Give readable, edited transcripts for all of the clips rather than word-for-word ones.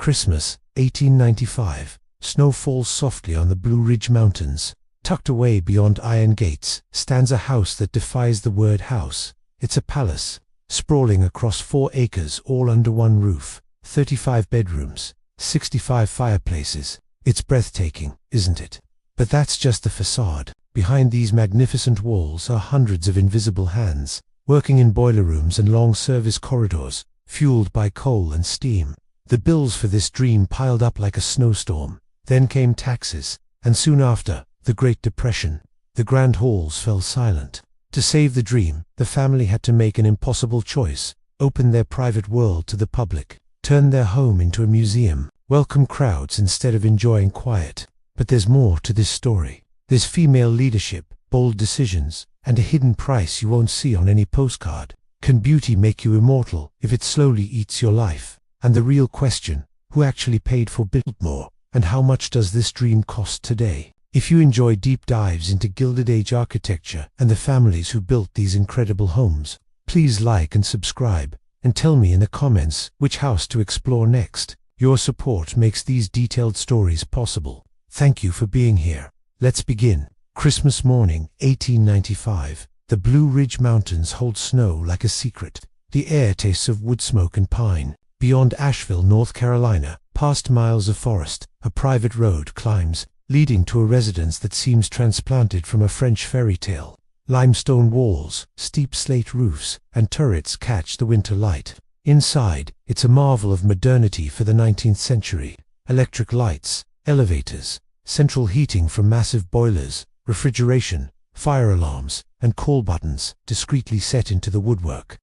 Christmas, 1895. Snow falls softly on the Blue Ridge Mountains. Tucked away beyond iron gates stands a house that defies the word house. It's a palace, sprawling across 4 acres all under one roof. 35 bedrooms, 65 fireplaces. It's breathtaking, isn't it? But that's just the facade. Behind these magnificent walls are hundreds of invisible hands, working in boiler rooms and long service corridors, fueled by coal and steam. The bills for this dream piled up like a snowstorm. Then came taxes, and soon after, the Great Depression. The grand halls fell silent. To save the dream, the family had to make an impossible choice: open their private world to the public, turn their home into a museum, welcome crowds instead of enjoying quiet. But there's more to this story. There's female leadership, bold decisions, and a hidden price you won't see on any postcard. Can beauty make you immortal if it slowly eats your life? And the real question: who actually paid for Biltmore? And how much does this dream cost today? If you enjoy deep dives into Gilded Age architecture and the families who built these incredible homes, please like and subscribe, and tell me in the comments which house to explore next. Your support makes these detailed stories possible. Thank you for being here. Let's begin. Christmas morning, 1895. The Blue Ridge Mountains hold snow like a secret. The air tastes of wood smoke and pine. Beyond Asheville, North Carolina, past miles of forest, a private road climbs, leading to a residence that seems transplanted from a French fairy tale. Limestone walls, steep slate roofs, and turrets catch the winter light. Inside, it's a marvel of modernity for the 19th century. Electric lights, elevators, central heating from massive boilers, refrigeration, fire alarms, and call buttons discreetly set into the woodwork.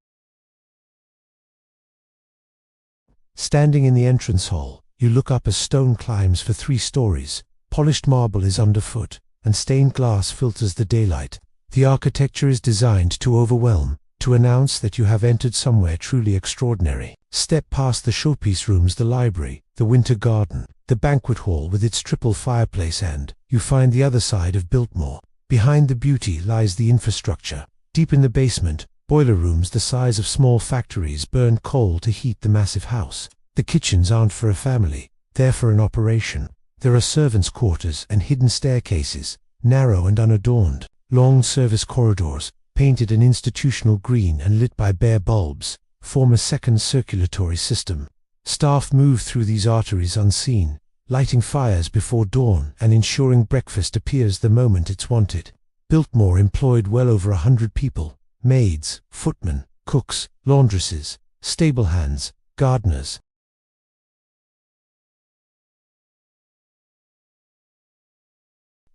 Standing in the entrance hall, you look up as stone climbs for 3 stories. Polished marble is underfoot, and stained glass filters the daylight. The architecture is designed to overwhelm, to announce that you have entered somewhere truly extraordinary. Step past the showpiece rooms, the library, the winter garden, the banquet hall with its triple fireplace, and you find the other side of Biltmore. Behind the beauty lies the infrastructure. Deep in the basement, boiler rooms the size of small factories burn coal to heat the massive house. The kitchens aren't for a family, they're for an operation. There are servants' quarters and hidden staircases, narrow and unadorned. Long service corridors, painted an institutional green and lit by bare bulbs, form a second circulatory system. Staff move through these arteries unseen, lighting fires before dawn and ensuring breakfast appears the moment it's wanted. Biltmore employed well over 100 people: maids, footmen, cooks, laundresses, stable hands, gardeners.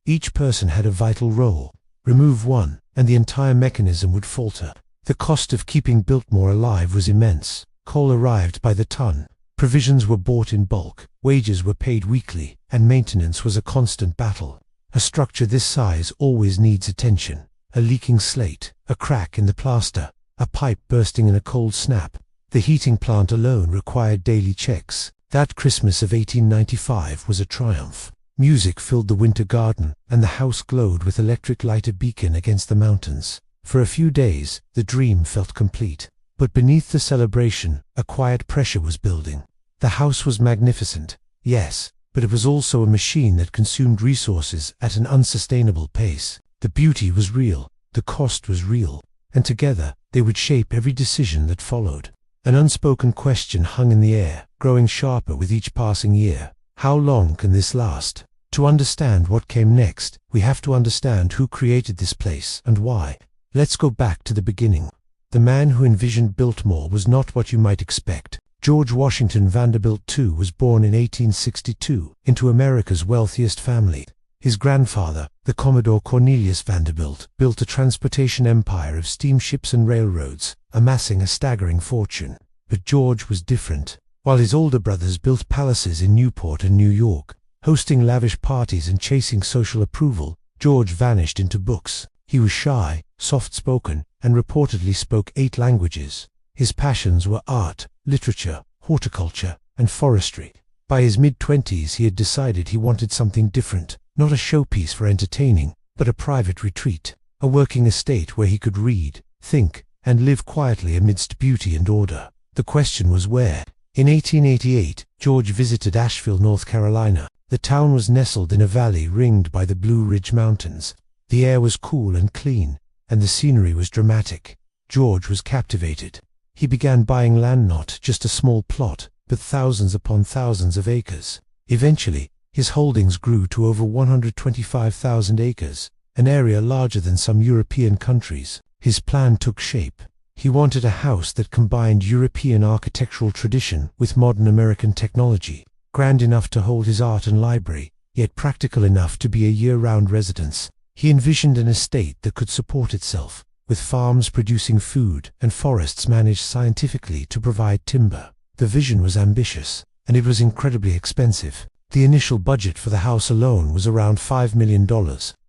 Each person had a vital role. Remove one, and the entire mechanism would falter. The cost of keeping Biltmore alive was immense. Coal arrived by the ton. Provisions were bought in bulk. Wages were paid weekly, and maintenance was a constant battle. A structure this size always needs attention. A leaking slate, a crack in the plaster, a pipe bursting in a cold snap. The heating plant alone required daily checks. That Christmas of 1895 was a triumph. Music filled the winter garden, and the house glowed with electric light, a beacon against the mountains. For a few days, the dream felt complete. But beneath the celebration, a quiet pressure was building. The house was magnificent, yes, but it was also a machine that consumed resources at an unsustainable pace. The beauty was real, the cost was real, and together, they would shape every decision that followed. An unspoken question hung in the air, growing sharper with each passing year. How long can this last? To understand what came next, we have to understand who created this place and why. Let's go back to the beginning. The man who envisioned Biltmore was not what you might expect. George Washington Vanderbilt II was born in 1862 into America's wealthiest family. His grandfather, the Commodore Cornelius Vanderbilt, built a transportation empire of steamships and railroads, amassing a staggering fortune. But George was different. While his older brothers built palaces in Newport and New York, hosting lavish parties and chasing social approval, George vanished into books. He was shy, soft-spoken, and reportedly spoke 8 languages. His passions were art, literature, horticulture, and forestry. By his mid-20s he had decided he wanted something different, not a showpiece for entertaining, but a private retreat, a working estate where he could read, think, and live quietly amidst beauty and order. The question was where. In 1888, George visited Asheville, North Carolina. The town was nestled in a valley ringed by the Blue Ridge Mountains. The air was cool and clean, and the scenery was dramatic. George was captivated. He began buying land, not just a small plot, but thousands upon thousands of acres. Eventually, his holdings grew to over 125,000 acres, an area larger than some European countries. His plan took shape. He wanted a house that combined European architectural tradition with modern American technology, grand enough to hold his art and library, yet practical enough to be a year-round residence. He envisioned an estate that could support itself, with farms producing food and forests managed scientifically to provide timber. The vision was ambitious, and it was incredibly expensive. The initial budget for the house alone was around $5 million,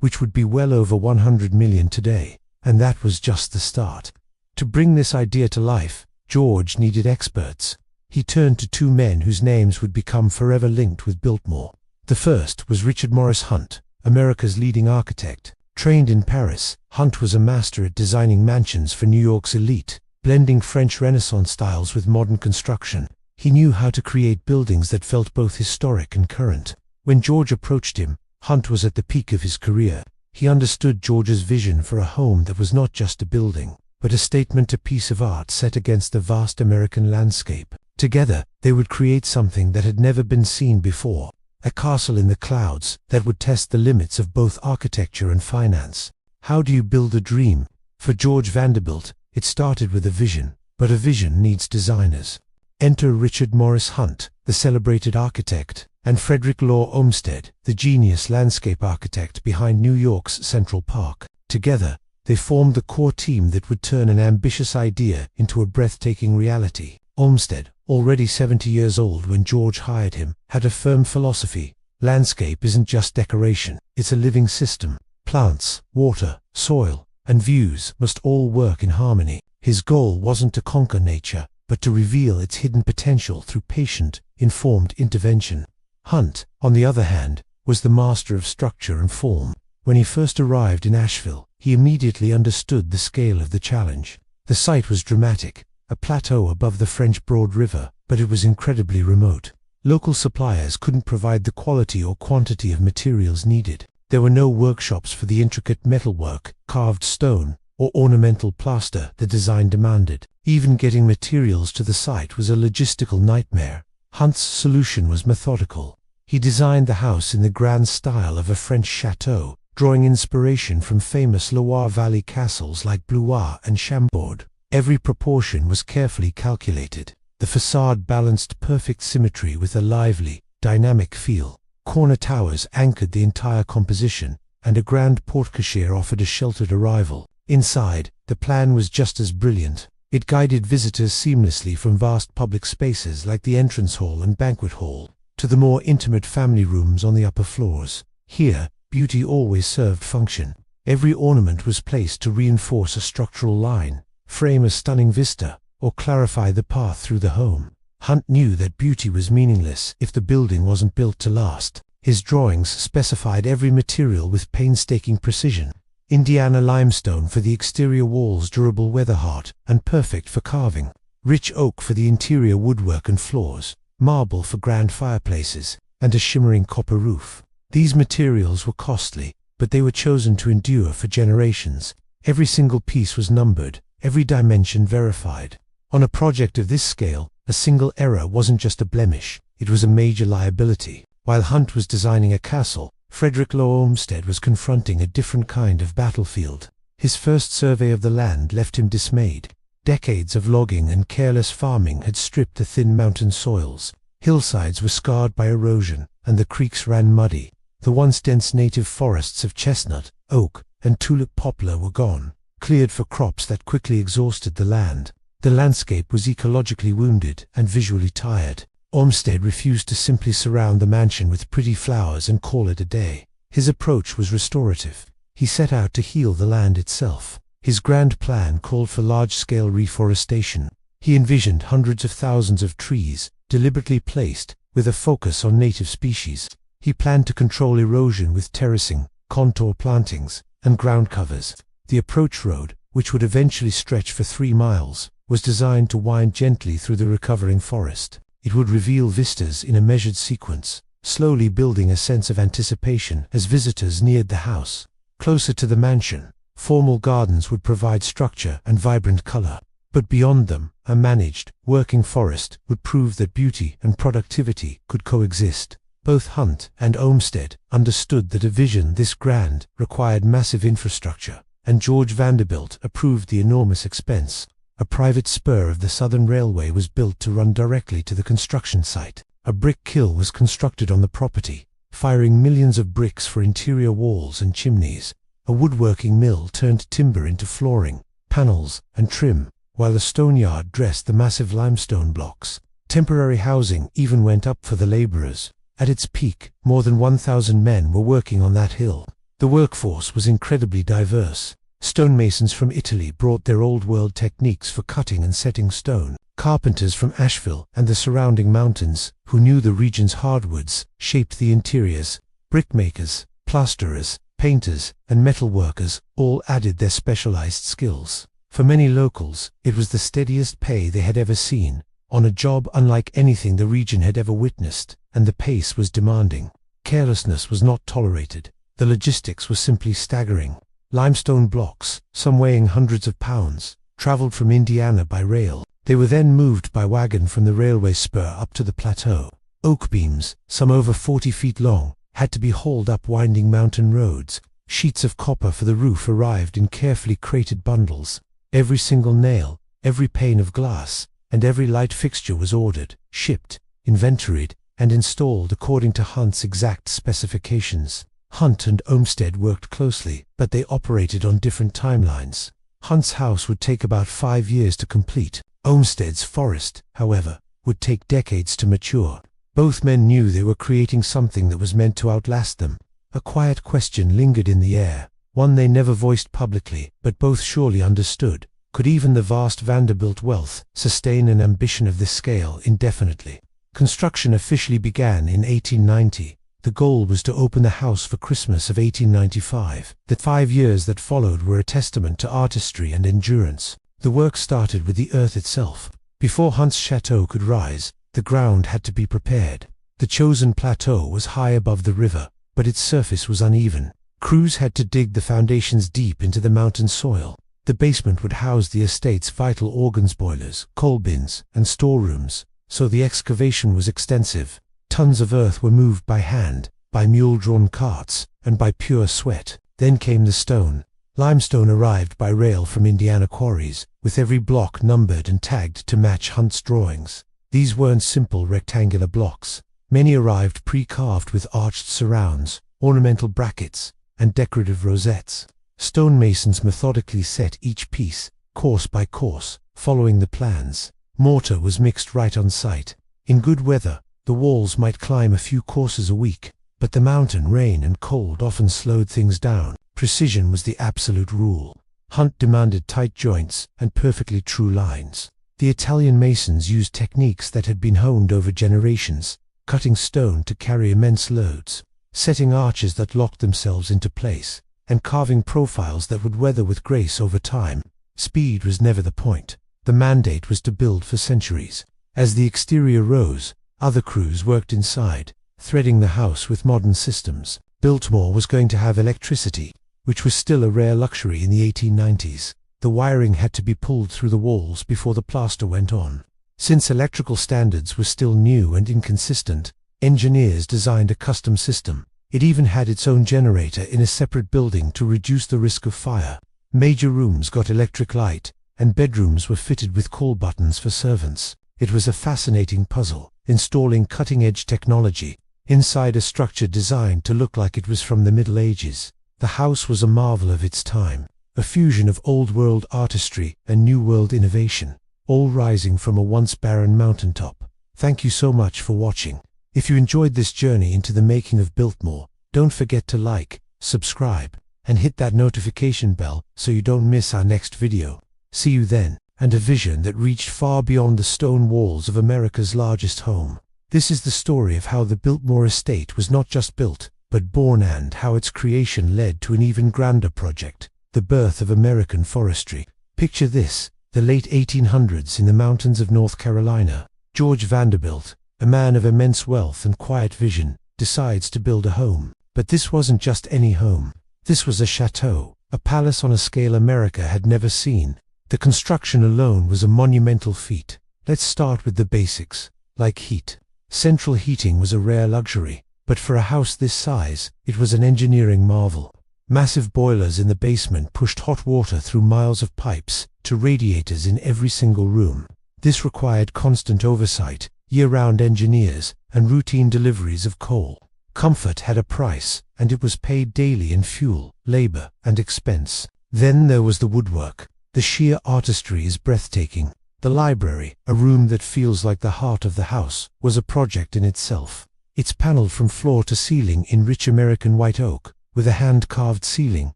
which would be well over $100 million today, and that was just the start. To bring this idea to life, George needed experts. He turned to two men whose names would become forever linked with Biltmore. The first was Richard Morris Hunt, America's leading architect. Trained in Paris, Hunt was a master at designing mansions for New York's elite, blending French Renaissance styles with modern construction. He knew how to create buildings that felt both historic and current. When George approached him, Hunt was at the peak of his career. He understood George's vision for a home that was not just a building, but a statement, a piece of art set against the vast American landscape. Together, they would create something that had never been seen before, a castle in the clouds that would test the limits of both architecture and finance. How do you build a dream? For George Vanderbilt, it started with a vision, but a vision needs designers. Enter Richard Morris Hunt, the celebrated architect, and Frederick Law Olmsted, the genius landscape architect behind New York's Central Park. Together, they formed the core team that would turn an ambitious idea into a breathtaking reality. Olmsted, already 70 years old when George hired him, had a firm philosophy. Landscape isn't just decoration, it's a living system. Plants, water, soil, and views must all work in harmony. His goal wasn't to conquer nature, but to reveal its hidden potential through patient, informed intervention. Hunt, on the other hand, was the master of structure and form. When he first arrived in Asheville, he immediately understood the scale of the challenge. The site was dramatic, a plateau above the French Broad River, but it was incredibly remote. Local suppliers couldn't provide the quality or quantity of materials needed. There were no workshops for the intricate metalwork, carved stone, or ornamental plaster the design demanded. Even getting materials to the site was a logistical nightmare. Hunt's solution was methodical. He designed the house in the grand style of a French château, drawing inspiration from famous Loire Valley castles like Blois and Chambord. Every proportion was carefully calculated. The facade balanced perfect symmetry with a lively, dynamic feel. Corner towers anchored the entire composition, and a grand porte-cochere offered a sheltered arrival. Inside, the plan was just as brilliant. It guided visitors seamlessly from vast public spaces like the entrance hall and banquet hall, to the more intimate family rooms on the upper floors. Here, beauty always served function. Every ornament was placed to reinforce a structural line, frame a stunning vista, or clarify the path through the home. Hunt knew that beauty was meaningless if the building wasn't built to last. His drawings specified every material with painstaking precision. Indiana limestone for the exterior walls, durable weather-hard, and perfect for carving. Rich oak for the interior woodwork and floors, marble for grand fireplaces, and a shimmering copper roof. These materials were costly, but they were chosen to endure for generations. Every single piece was numbered, every dimension verified. On a project of this scale, a single error wasn't just a blemish, it was a major liability. While Hunt was designing a castle, Frederick Law Olmsted was confronting a different kind of battlefield. His first survey of the land left him dismayed. Decades of logging and careless farming had stripped the thin mountain soils. Hillsides were scarred by erosion, and the creeks ran muddy. The once dense native forests of chestnut, oak, and tulip poplar were gone, cleared for crops that quickly exhausted the land. The landscape was ecologically wounded and visually tired. Olmsted refused to simply surround the mansion with pretty flowers and call it a day. His approach was restorative. He set out to heal the land itself. His grand plan called for large-scale reforestation. He envisioned hundreds of thousands of trees, deliberately placed, with a focus on native species. He planned to control erosion with terracing, contour plantings, and ground covers. The approach road, which would eventually stretch for 3 miles, was designed to wind gently through the recovering forest. It would reveal vistas in a measured sequence, slowly building a sense of anticipation as visitors neared the house. Closer to the mansion, formal gardens would provide structure and vibrant color. But beyond them, a managed, working forest would prove that beauty and productivity could coexist. Both Hunt and Olmsted understood that a vision this grand required massive infrastructure, and George Vanderbilt approved the enormous expense. A private spur of the Southern Railway was built to run directly to the construction site. A brick kiln was constructed on the property, firing millions of bricks for interior walls and chimneys. A woodworking mill turned timber into flooring, panels, and trim, while a stone yard dressed the massive limestone blocks. Temporary housing even went up for the laborers. At its peak, more than 1,000 men were working on that hill. The workforce was incredibly diverse. Stonemasons from Italy brought their old-world techniques for cutting and setting stone. Carpenters from Asheville and the surrounding mountains, who knew the region's hardwoods, shaped the interiors. Brickmakers, plasterers, painters, and metalworkers all added their specialized skills. For many locals, it was the steadiest pay they had ever seen, on a job unlike anything the region had ever witnessed, and the pace was demanding. Carelessness was not tolerated. The logistics were simply staggering. Limestone blocks, some weighing hundreds of pounds, traveled from Indiana by rail. They were then moved by wagon from the railway spur up to the plateau. Oak beams, some over 40 feet long, had to be hauled up winding mountain roads. Sheets of copper for the roof arrived in carefully crated bundles. Every single nail, every pane of glass, and every light fixture was ordered, shipped, inventoried, and installed according to Hunt's exact specifications. Hunt and Olmsted worked closely, but they operated on different timelines. Hunt's house would take about 5 years to complete. Olmsted's forest, however, would take decades to mature. Both men knew they were creating something that was meant to outlast them. A quiet question lingered in the air, one they never voiced publicly, but both surely understood. Could even the vast Vanderbilt wealth sustain an ambition of this scale indefinitely? Construction officially began in 1890. The goal was to open the house for Christmas of 1895. The 5 years that followed were a testament to artistry and endurance. The work started with the earth itself. Before Hunt's chateau could rise, the ground had to be prepared. The chosen plateau was high above the river, but its surface was uneven. Crews had to dig the foundations deep into the mountain soil. The basement would house the estate's vital organs, boilers, coal bins, and storerooms, so the excavation was extensive. Tons of earth were moved by hand, by mule-drawn carts, and by pure sweat. Then came the stone. Limestone arrived by rail from Indiana quarries, with every block numbered and tagged to match Hunt's drawings. These weren't simple rectangular blocks. Many arrived pre-carved with arched surrounds, ornamental brackets, and decorative rosettes. Stonemasons methodically set each piece, course by course, following the plans. Mortar was mixed right on site. In good weather, the walls might climb a few courses a week, but the mountain rain and cold often slowed things down. Precision was the absolute rule. Hunt demanded tight joints and perfectly true lines. The Italian masons used techniques that had been honed over generations, cutting stone to carry immense loads, setting arches that locked themselves into place, and carving profiles that would weather with grace over time. Speed was never the point. The mandate was to build for centuries. As the exterior rose, other crews worked inside, threading the house with modern systems. Biltmore was going to have electricity, which was still a rare luxury in the 1890s. The wiring had to be pulled through the walls before the plaster went on. Since electrical standards were still new and inconsistent, engineers designed a custom system. It even had its own generator in a separate building to reduce the risk of fire. Major rooms got electric light, and bedrooms were fitted with call buttons for servants. It was a fascinating puzzle, installing cutting-edge technology inside a structure designed to look like it was from the Middle Ages. The house was a marvel of its time, a fusion of old-world artistry and new-world innovation, all rising from a once barren mountaintop. Thank you so much for watching. If you enjoyed this journey into the making of Biltmore, don't forget to like, subscribe, and hit that notification bell so you don't miss our next video. See you then, and a vision that reached far beyond the stone walls of America's largest home. This is the story of how the Biltmore Estate was not just built, but born, and how its creation led to an even grander project, the birth of American forestry. Picture this, the late 1800s in the mountains of North Carolina. George Vanderbilt, a man of immense wealth and quiet vision, decides to build a home. But this wasn't just any home. This was a château, a palace on a scale America had never seen. The construction alone was a monumental feat. Let's start with the basics, like heat. Central heating was a rare luxury, but for a house this size, it was an engineering marvel. Massive boilers in the basement pushed hot water through miles of pipes to radiators in every single room. This required constant oversight, year-round engineers, and routine deliveries of coal. Comfort had a price, and it was paid daily in fuel, labor, and expense. Then there was the woodwork. The sheer artistry is breathtaking. The library, a room that feels like the heart of the house, was a project in itself. It's paneled from floor to ceiling in rich American white oak, with a hand-carved ceiling,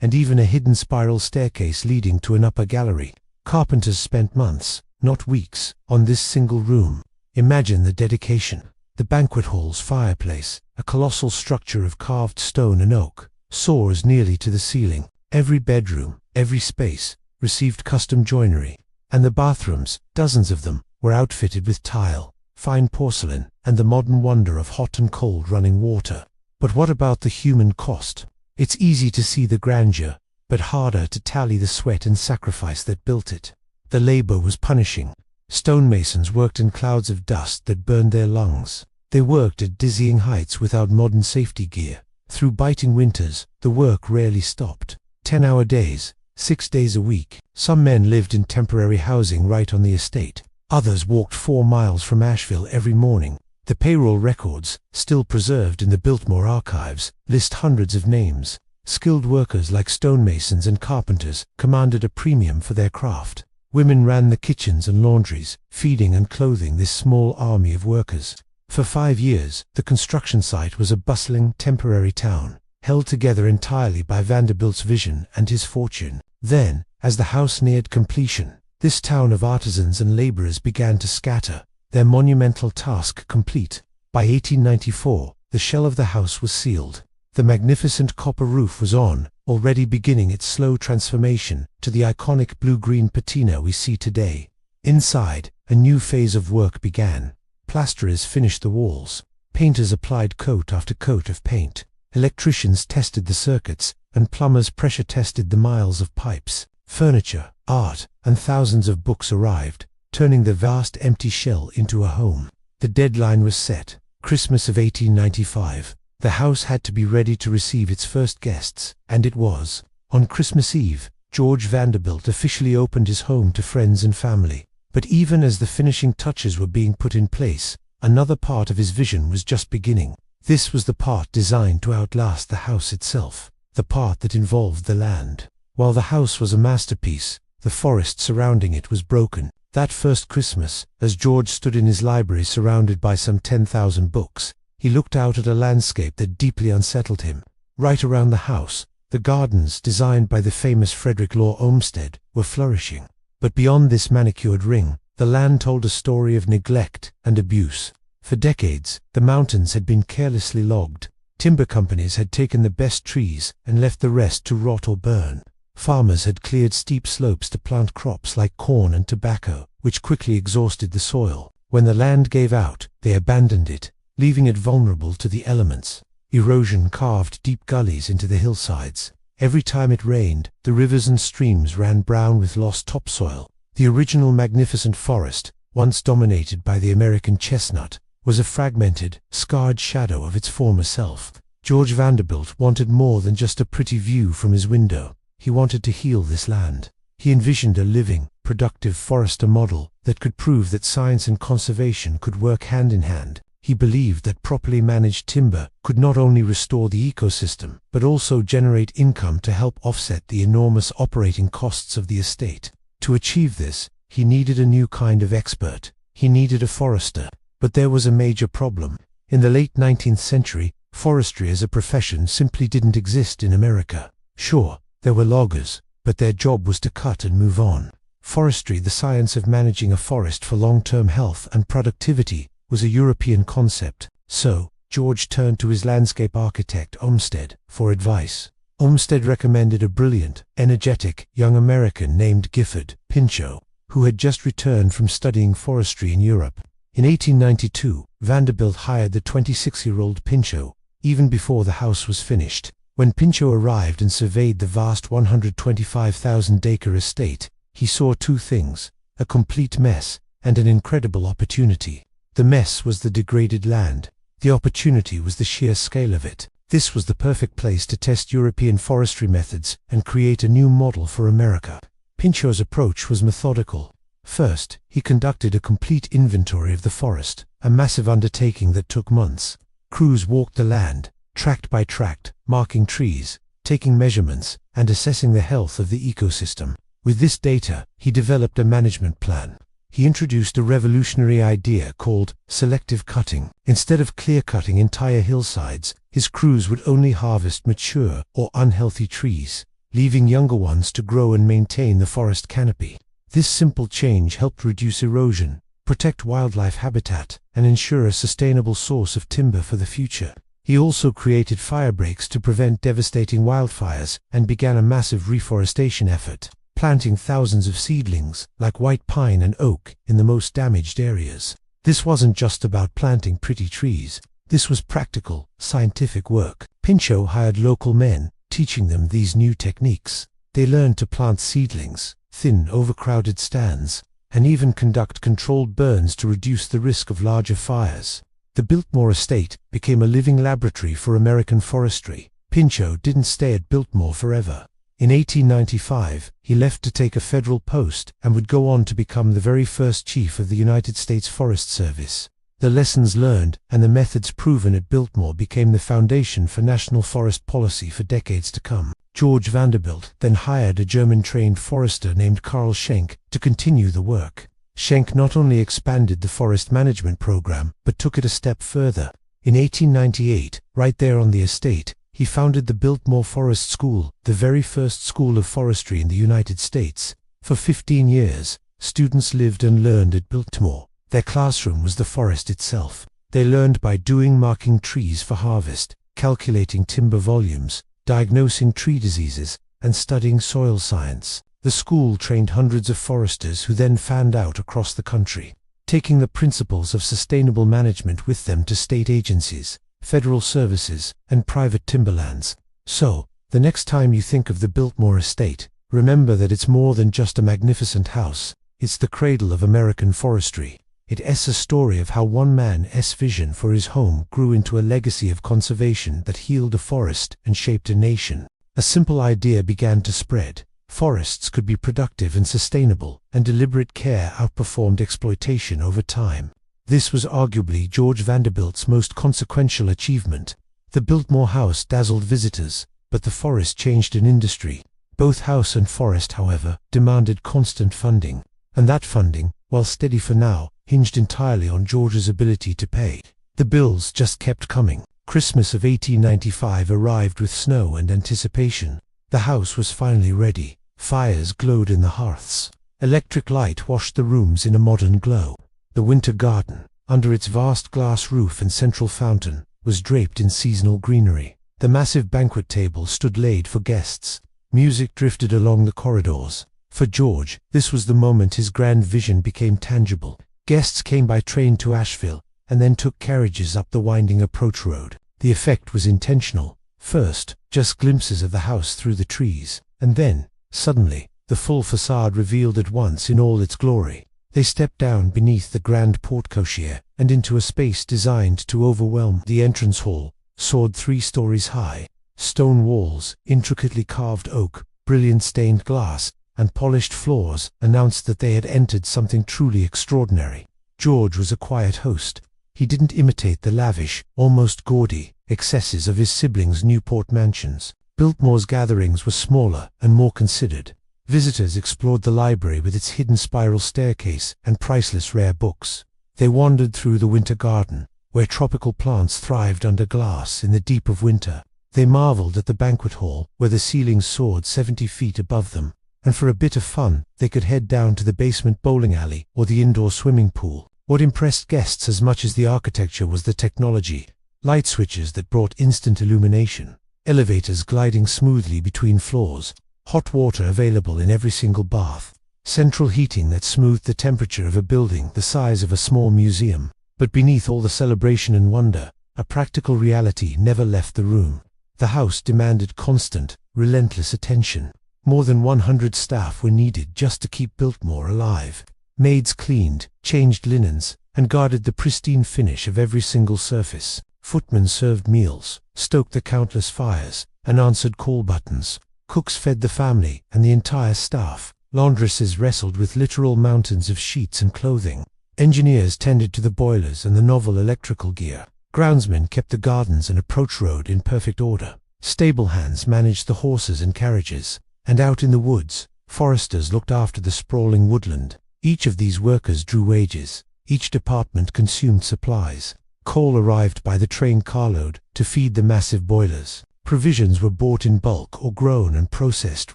and even a hidden spiral staircase leading to an upper gallery. Carpenters spent months, not weeks, on this single room. Imagine the dedication. The banquet hall's fireplace, a colossal structure of carved stone and oak, soars nearly to the ceiling. Every bedroom, every space, received custom joinery. And the bathrooms, dozens of them, were outfitted with tile, fine porcelain, and the modern wonder of hot and cold running water. But what about the human cost? It's easy to see the grandeur, but harder to tally the sweat and sacrifice that built it. The labor was punishing. Stonemasons worked in clouds of dust that burned their lungs. They worked at dizzying heights without modern safety gear. Through biting winters, the work rarely stopped. 10-hour days, 6 days a week. Some men lived in temporary housing right on the estate. Others walked 4 miles from Asheville every morning. The payroll records, still preserved in the Biltmore archives, list hundreds of names. Skilled workers like stonemasons and carpenters commanded a premium for their craft. Women ran the kitchens and laundries, feeding and clothing this small army of workers. For 5 years, the construction site was a bustling, temporary town, held together entirely by Vanderbilt's vision and his fortune. Then, as the house neared completion, this town of artisans and laborers began to scatter, their monumental task complete. By 1894, the shell of the house was sealed. The magnificent copper roof was on, already beginning its slow transformation to the iconic blue-green patina we see today. Inside, a new phase of work began. Plasterers finished the walls. Painters applied coat after coat of paint. Electricians tested the circuits, and plumbers pressure-tested the miles of pipes. Furniture, art, and thousands of books arrived, turning the vast empty shell into a home. The deadline was set, Christmas of 1895. The house had to be ready to receive its first guests, and it was. On Christmas Eve, George Vanderbilt officially opened his home to friends and family. But even as the finishing touches were being put in place, another part of his vision was just beginning. This was the part designed to outlast the house itself, the part that involved the land. While the house was a masterpiece, the forest surrounding it was broken. That first Christmas, as George stood in his library surrounded by some 10,000 books, he looked out at a landscape that deeply unsettled him. Right around the house, the gardens, designed by the famous Frederick Law Olmsted, were flourishing. But beyond this manicured ring, the land told a story of neglect and abuse. For decades, the mountains had been carelessly logged. Timber companies had taken the best trees and left the rest to rot or burn. Farmers had cleared steep slopes to plant crops like corn and tobacco, which quickly exhausted the soil. When the land gave out, they abandoned it, leaving it vulnerable to the elements. Erosion carved deep gullies into the hillsides. Every time it rained, the rivers and streams ran brown with lost topsoil. The original magnificent forest, once dominated by the American chestnut, was a fragmented, scarred shadow of its former self. George Vanderbilt wanted more than just a pretty view from his window. He wanted to heal this land. He envisioned a living, productive forester model that could prove that science and conservation could work hand in hand. He believed that properly managed timber could not only restore the ecosystem, but also generate income to help offset the enormous operating costs of the estate. To achieve this, he needed a new kind of expert. He needed a forester. But there was a major problem. In the late 19th century, forestry as a profession simply didn't exist in America. Sure, there were loggers, but their job was to cut and move on. Forestry, the science of managing a forest for long-term health and productivity, was a European concept. So, George turned to his landscape architect Olmsted for advice. Olmsted recommended a brilliant, energetic, young American named Gifford Pinchot, who had just returned from studying forestry in Europe. In 1892, Vanderbilt hired the 26-year-old Pinchot, even before the house was finished. When Pinchot arrived and surveyed the vast 125,000-acre estate, he saw two things: a complete mess and an incredible opportunity. The mess was the degraded land. The opportunity was the sheer scale of it. This was the perfect place to test European forestry methods and create a new model for America. Pinchot's approach was methodical. First, he conducted a complete inventory of the forest, a massive undertaking that took months. Crews walked the land, tract by tract, marking trees, taking measurements, and assessing the health of the ecosystem. With this data, he developed a management plan. He introduced a revolutionary idea called selective cutting. Instead of clear-cutting entire hillsides, his crews would only harvest mature or unhealthy trees, leaving younger ones to grow and maintain the forest canopy. This simple change helped reduce erosion, protect wildlife habitat, and ensure a sustainable source of timber for the future. He also created fire breaks to prevent devastating wildfires and began a massive reforestation effort, planting thousands of seedlings, like white pine and oak, in the most damaged areas. This wasn't just about planting pretty trees. This was practical, scientific work. Pinchot hired local men, teaching them these new techniques. They learned to plant seedlings, thin, overcrowded stands, and even conduct controlled burns to reduce the risk of larger fires. The Biltmore Estate became a living laboratory for American forestry. Pinchot didn't stay at Biltmore forever. In 1895, he left to take a federal post and would go on to become the very first chief of the United States Forest Service. The lessons learned and the methods proven at Biltmore became the foundation for national forest policy for decades to come. George Vanderbilt then hired a German-trained forester named Carl Schenk to continue the work. Schenk not only expanded the forest management program, but took it a step further. In 1898, right there on the estate, he founded the Biltmore Forest School, the very first school of forestry in the United States. For 15 years, students lived and learned at Biltmore. Their classroom was the forest itself. They learned by doing, marking trees for harvest, calculating timber volumes, diagnosing tree diseases, and studying soil science. The school trained hundreds of foresters who then fanned out across the country, taking the principles of sustainable management with them to state agencies, federal services, and private timberlands. So, the next time you think of the Biltmore Estate, remember that it's more than just a magnificent house. It's the cradle of American forestry. It's a story of how one man's vision for his home grew into a legacy of conservation that healed a forest and shaped a nation. A simple idea began to spread. Forests could be productive and sustainable, and deliberate care outperformed exploitation over time. This was arguably George Vanderbilt's most consequential achievement. The Biltmore house dazzled visitors, but the forest changed an industry. Both house and forest, however, demanded constant funding. And that funding, while steady for now, hinged entirely on George's ability to pay. The bills just kept coming. Christmas of 1895 arrived with snow and anticipation. The house was finally ready. Fires glowed in the hearths. Electric light washed the rooms in a modern glow. The winter garden, under its vast glass roof and central fountain, was draped in seasonal greenery. The massive banquet table stood laid for guests. Music drifted along the corridors. For George, this was the moment his grand vision became tangible. Guests came by train to Asheville, and then took carriages up the winding approach road. The effect was intentional. First, just glimpses of the house through the trees, and then, suddenly, the full facade revealed at once in all its glory. They stepped down beneath the grand porte-cochere, and into a space designed to overwhelm. The entrance hall soared 3 stories high. Stone walls, intricately carved oak, brilliant stained glass, and polished floors announced that they had entered something truly extraordinary. George was a quiet host. He didn't imitate the lavish, almost gaudy, excesses of his siblings' Newport mansions. Biltmore's gatherings were smaller and more considered. Visitors explored the library with its hidden spiral staircase and priceless rare books. They wandered through the winter garden, where tropical plants thrived under glass in the deep of winter. They marveled at the banquet hall, where the ceilings soared 70 feet above them. And for a bit of fun, they could head down to the basement bowling alley or the indoor swimming pool. What impressed guests as much as the architecture was the technology. Light switches that brought instant illumination, elevators gliding smoothly between floors, hot water available in every single bath, central heating that smoothed the temperature of a building the size of a small museum. But beneath all the celebration and wonder, a practical reality never left the room. The house demanded constant, relentless attention. More than 100 staff were needed just to keep Biltmore alive. Maids cleaned, changed linens, and guarded the pristine finish of every single surface. Footmen served meals, stoked the countless fires, and answered call buttons. Cooks fed the family and the entire staff. Laundresses wrestled with literal mountains of sheets and clothing. Engineers tended to the boilers and the novel electrical gear. Groundsmen kept the gardens and approach road in perfect order. Stable hands managed the horses and carriages. And out in the woods, foresters looked after the sprawling woodland. Each of these workers drew wages. Each department consumed supplies. Coal arrived by the train carload to feed the massive boilers. Provisions were bought in bulk or grown and processed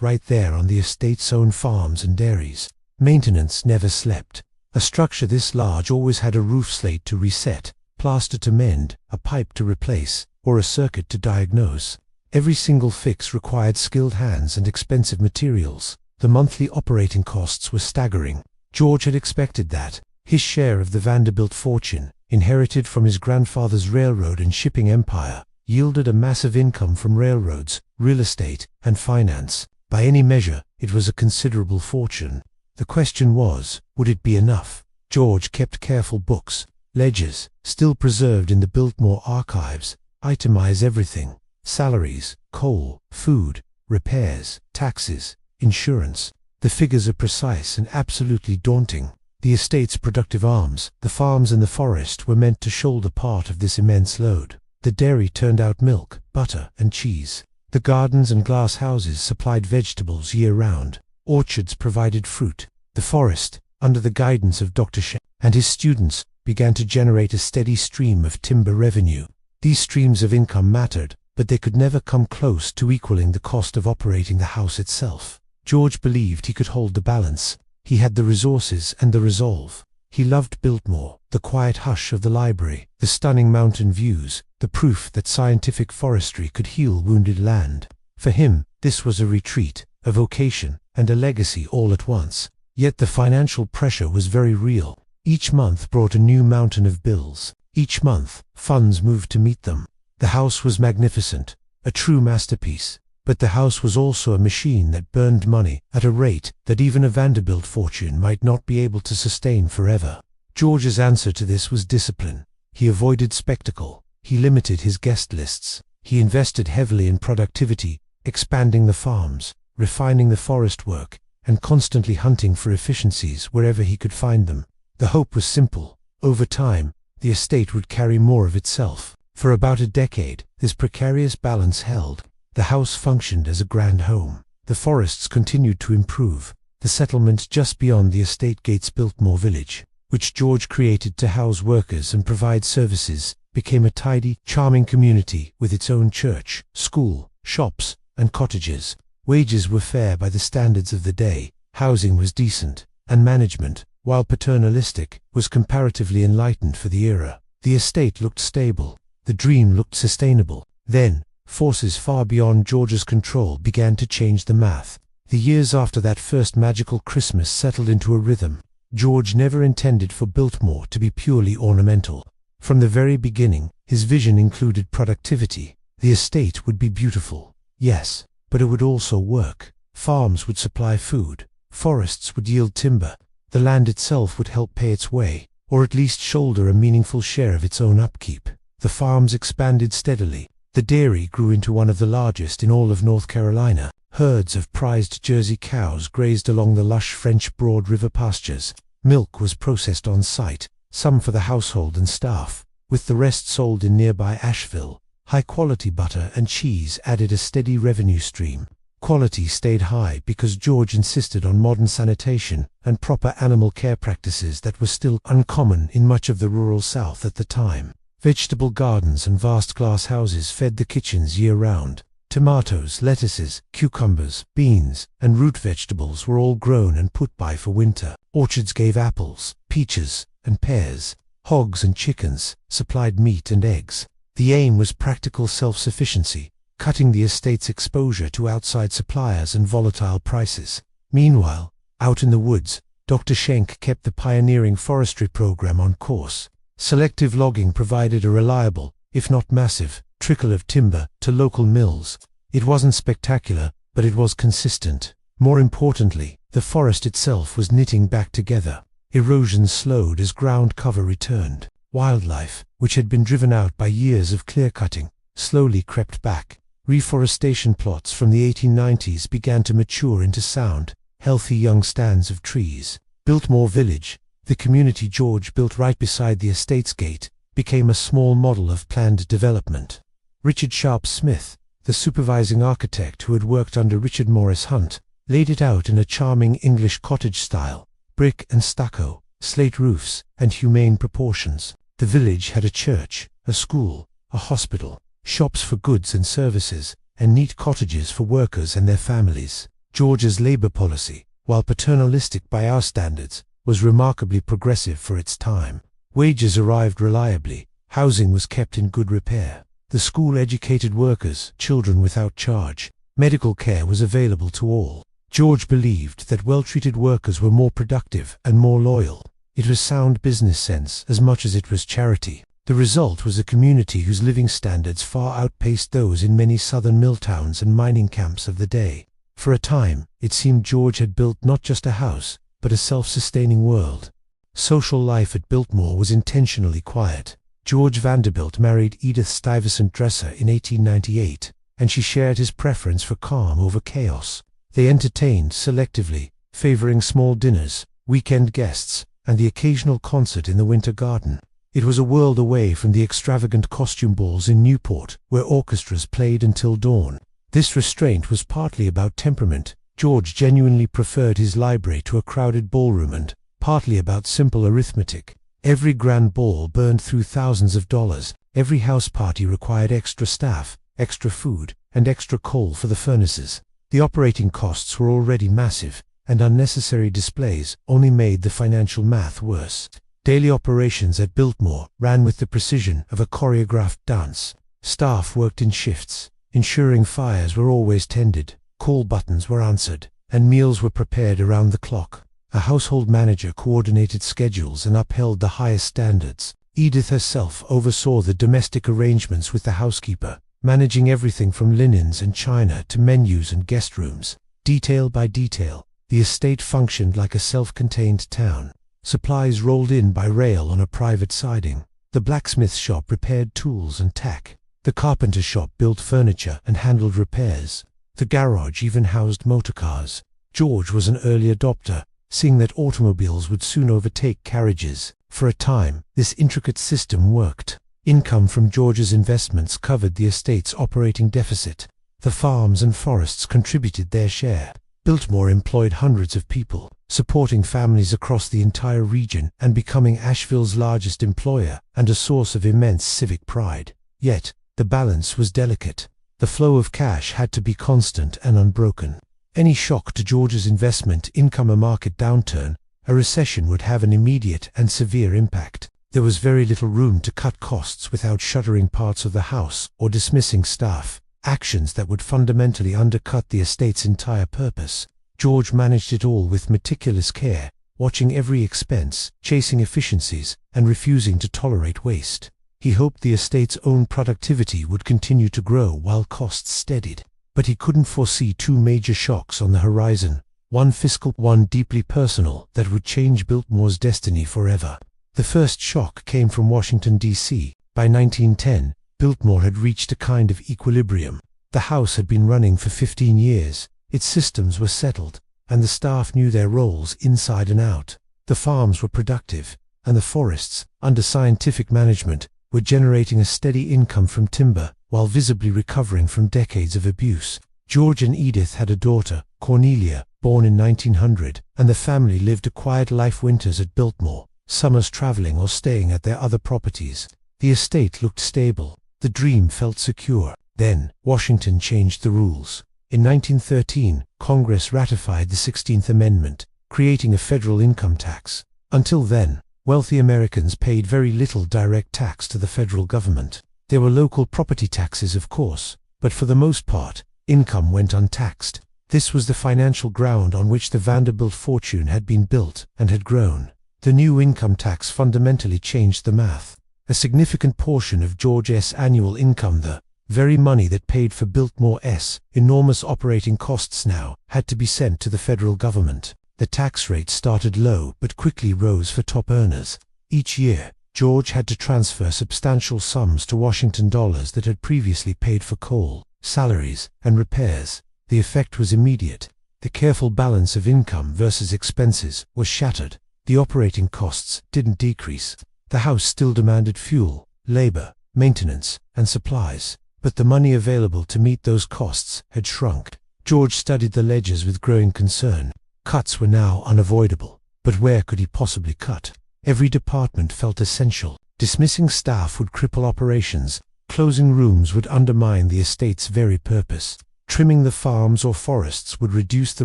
right there on the estate's own farms and dairies. Maintenance never slept. A structure this large always had a roof slate to reset, plaster to mend, a pipe to replace, or a circuit to diagnose. Every single fix required skilled hands and expensive materials. The monthly operating costs were staggering. George had expected that. His share of the Vanderbilt fortune, inherited from his grandfather's railroad and shipping empire, yielded a massive income from railroads, real estate, and finance. By any measure, it was a considerable fortune. The question was, would it be enough? George kept careful books, ledgers, still preserved in the Biltmore archives, itemize everything: salaries, coal, food, repairs, taxes, insurance. The figures are precise and absolutely daunting. The estate's productive arms, the farms and the forest, were meant to shoulder part of this immense load. The dairy turned out milk, butter, and cheese. The gardens and glass houses supplied vegetables year-round. Orchards provided fruit. The forest, under the guidance of Dr. and his students, began to generate a steady stream of timber revenue. These streams of income mattered, but they could never come close to equaling the cost of operating the house itself. George believed he could hold the balance. He had the resources and the resolve. He loved Biltmore, the quiet hush of the library, the stunning mountain views, the proof that scientific forestry could heal wounded land. For him, this was a retreat, a vocation, and a legacy all at once. Yet the financial pressure was very real. Each month brought a new mountain of bills. Each month, funds moved to meet them. The house was magnificent, a true masterpiece. But the house was also a machine that burned money at a rate that even a Vanderbilt fortune might not be able to sustain forever. George's answer to this was discipline. He avoided spectacle. He limited his guest lists. He invested heavily in productivity, expanding the farms, refining the forest work, and constantly hunting for efficiencies wherever he could find them. The hope was simple. Over time, the estate would carry more of itself. For about a decade, this precarious balance held. The house functioned as a grand home. The forests continued to improve. The settlement just beyond the estate gates, Biltmore Village, which George created to house workers and provide services, became a tidy, charming community with its own church, school, shops, and cottages. Wages were fair by the standards of the day, housing was decent, and management, while paternalistic, was comparatively enlightened for the era. The estate looked stable. The dream looked sustainable. Then, forces far beyond George's control began to change the math. The years after that first magical Christmas settled into a rhythm. George never intended for Biltmore to be purely ornamental. From the very beginning, his vision included productivity. The estate would be beautiful, yes, but it would also work. Farms would supply food. Forests would yield timber. The land itself would help pay its way, or at least shoulder a meaningful share of its own upkeep. The farms expanded steadily. The dairy grew into one of the largest in all of North Carolina. Herds of prized Jersey cows grazed along the lush French Broad River pastures. Milk was processed on site, some for the household and staff, with the rest sold in nearby Asheville. High-quality butter and cheese added a steady revenue stream. Quality stayed high because George insisted on modern sanitation and proper animal care practices that were still uncommon in much of the rural South at the time. Vegetable gardens and vast glass houses fed the kitchens year-round. Tomatoes, lettuces, cucumbers, beans, and root vegetables were all grown and put by for winter. Orchards gave apples, peaches, and pears. Hogs and chickens supplied meat and eggs. The aim was practical self-sufficiency, cutting the estate's exposure to outside suppliers and volatile prices. Meanwhile, Out in the woods, Dr. Schenck kept the pioneering forestry program on course. Selective logging provided a reliable, if not massive, trickle of timber to local mills. It wasn't spectacular, but it was consistent. More importantly, the forest itself was knitting back together. Erosion slowed as ground cover returned. Wildlife, which had been driven out by years of clear-cutting, slowly crept back. Reforestation plots from the 1890s began to mature into sound, healthy young stands of trees. Biltmore Village, the community George built right beside the estate's gate, became a small model of planned development. Richard Sharp Smith, the supervising architect who had worked under Richard Morris Hunt, laid it out in a charming English cottage style, brick and stucco, slate roofs, and humane proportions. The village had a church, a school, a hospital, shops for goods and services, and neat cottages for workers and their families. George's labor policy, while paternalistic by our standards, was remarkably progressive for its time. Wages arrived reliably, housing was kept in good repair. The school educated workers, children without charge. Medical care was available to all. George believed that well-treated workers were more productive and more loyal. It was sound business sense as much as it was charity. The result was a community whose living standards far outpaced those in many southern mill towns and mining camps of the day. For a time, it seemed George had built not just a house, but a self-sustaining world. Social life at Biltmore was intentionally quiet. George Vanderbilt married Edith Stuyvesant Dresser in 1898, and she shared his preference for calm over chaos. They entertained selectively, favoring small dinners, weekend guests, and the occasional concert in the winter garden. It was a world away from the extravagant costume balls in Newport, where orchestras played until dawn. This restraint was partly about temperament. George genuinely preferred his library to a crowded ballroom, and partly about simple arithmetic. Every grand ball burned through thousands of dollars. Every house party required extra staff, extra food, and extra coal for the furnaces. The operating costs were already massive, and unnecessary displays only made the financial math worse. Daily operations at Biltmore ran with the precision of a choreographed dance. Staff worked in shifts, ensuring fires were always tended, call buttons were answered, and meals were prepared around the clock. A household manager coordinated schedules and upheld the highest standards. Edith herself oversaw the domestic arrangements with the housekeeper, managing everything from linens and china to menus and guest rooms. Detail by detail, the estate functioned like a self-contained town. Supplies rolled in by rail on a private siding. The blacksmith shop repaired tools and tack. The carpenter shop built furniture and handled repairs. The garage even housed motorcars. George was an early adopter, seeing that automobiles would soon overtake carriages. For a time, this intricate system worked. Income from George's investments covered the estate's operating deficit. The farms and forests contributed their share. Biltmore employed hundreds of people, supporting families across the entire region and becoming Asheville's largest employer and a source of immense civic pride. Yet, the balance was delicate. The flow of cash had to be constant and unbroken. Any shock to George's investment income, a market downturn, a recession, would have an immediate and severe impact. There was very little room to cut costs without shuttering parts of the house or dismissing staff, actions that would fundamentally undercut the estate's entire purpose. George managed it all with meticulous care, watching every expense, chasing efficiencies, and refusing to tolerate waste. He hoped the estate's own productivity would continue to grow while costs steadied. But he couldn't foresee two major shocks on the horizon, one fiscal, one deeply personal, that would change Biltmore's destiny forever. The first shock came from Washington, D.C. By 1910, Biltmore had reached a kind of equilibrium. The house had been running for 15 years, its systems were settled, and the staff knew their roles inside and out. The farms were productive, and the forests, under scientific management, were generating a steady income from timber, while visibly recovering from decades of abuse. George and Edith had a daughter, Cornelia, born in 1900, and the family lived a quiet life, winters at Biltmore, summers traveling or staying at their other properties. The estate looked stable. The dream felt secure. Then, Washington changed the rules. In 1913, Congress ratified the 16th Amendment, creating a federal income tax. Until then, wealthy Americans paid very little direct tax to the federal government. There were local property taxes, of course, but for the most part, income went untaxed. This was the financial ground on which the Vanderbilt fortune had been built and had grown. The new income tax fundamentally changed the math. A significant portion of George's annual income, the very money that paid for Biltmore's enormous operating costs, now had to be sent to the federal government. The tax rate started low but quickly rose for top earners. Each year, George had to transfer substantial sums to Washington dollars that had previously paid for coal, salaries, and repairs. The effect was immediate. The careful balance of income versus expenses was shattered. The operating costs didn't decrease. The house still demanded fuel, labor, maintenance, and supplies, but the money available to meet those costs had shrunk. George studied the ledgers with growing concern. Cuts were now unavoidable, but where could he possibly cut? Every department felt essential. Dismissing staff would cripple operations. Closing rooms would undermine the estate's very purpose. Trimming the farms or forests would reduce the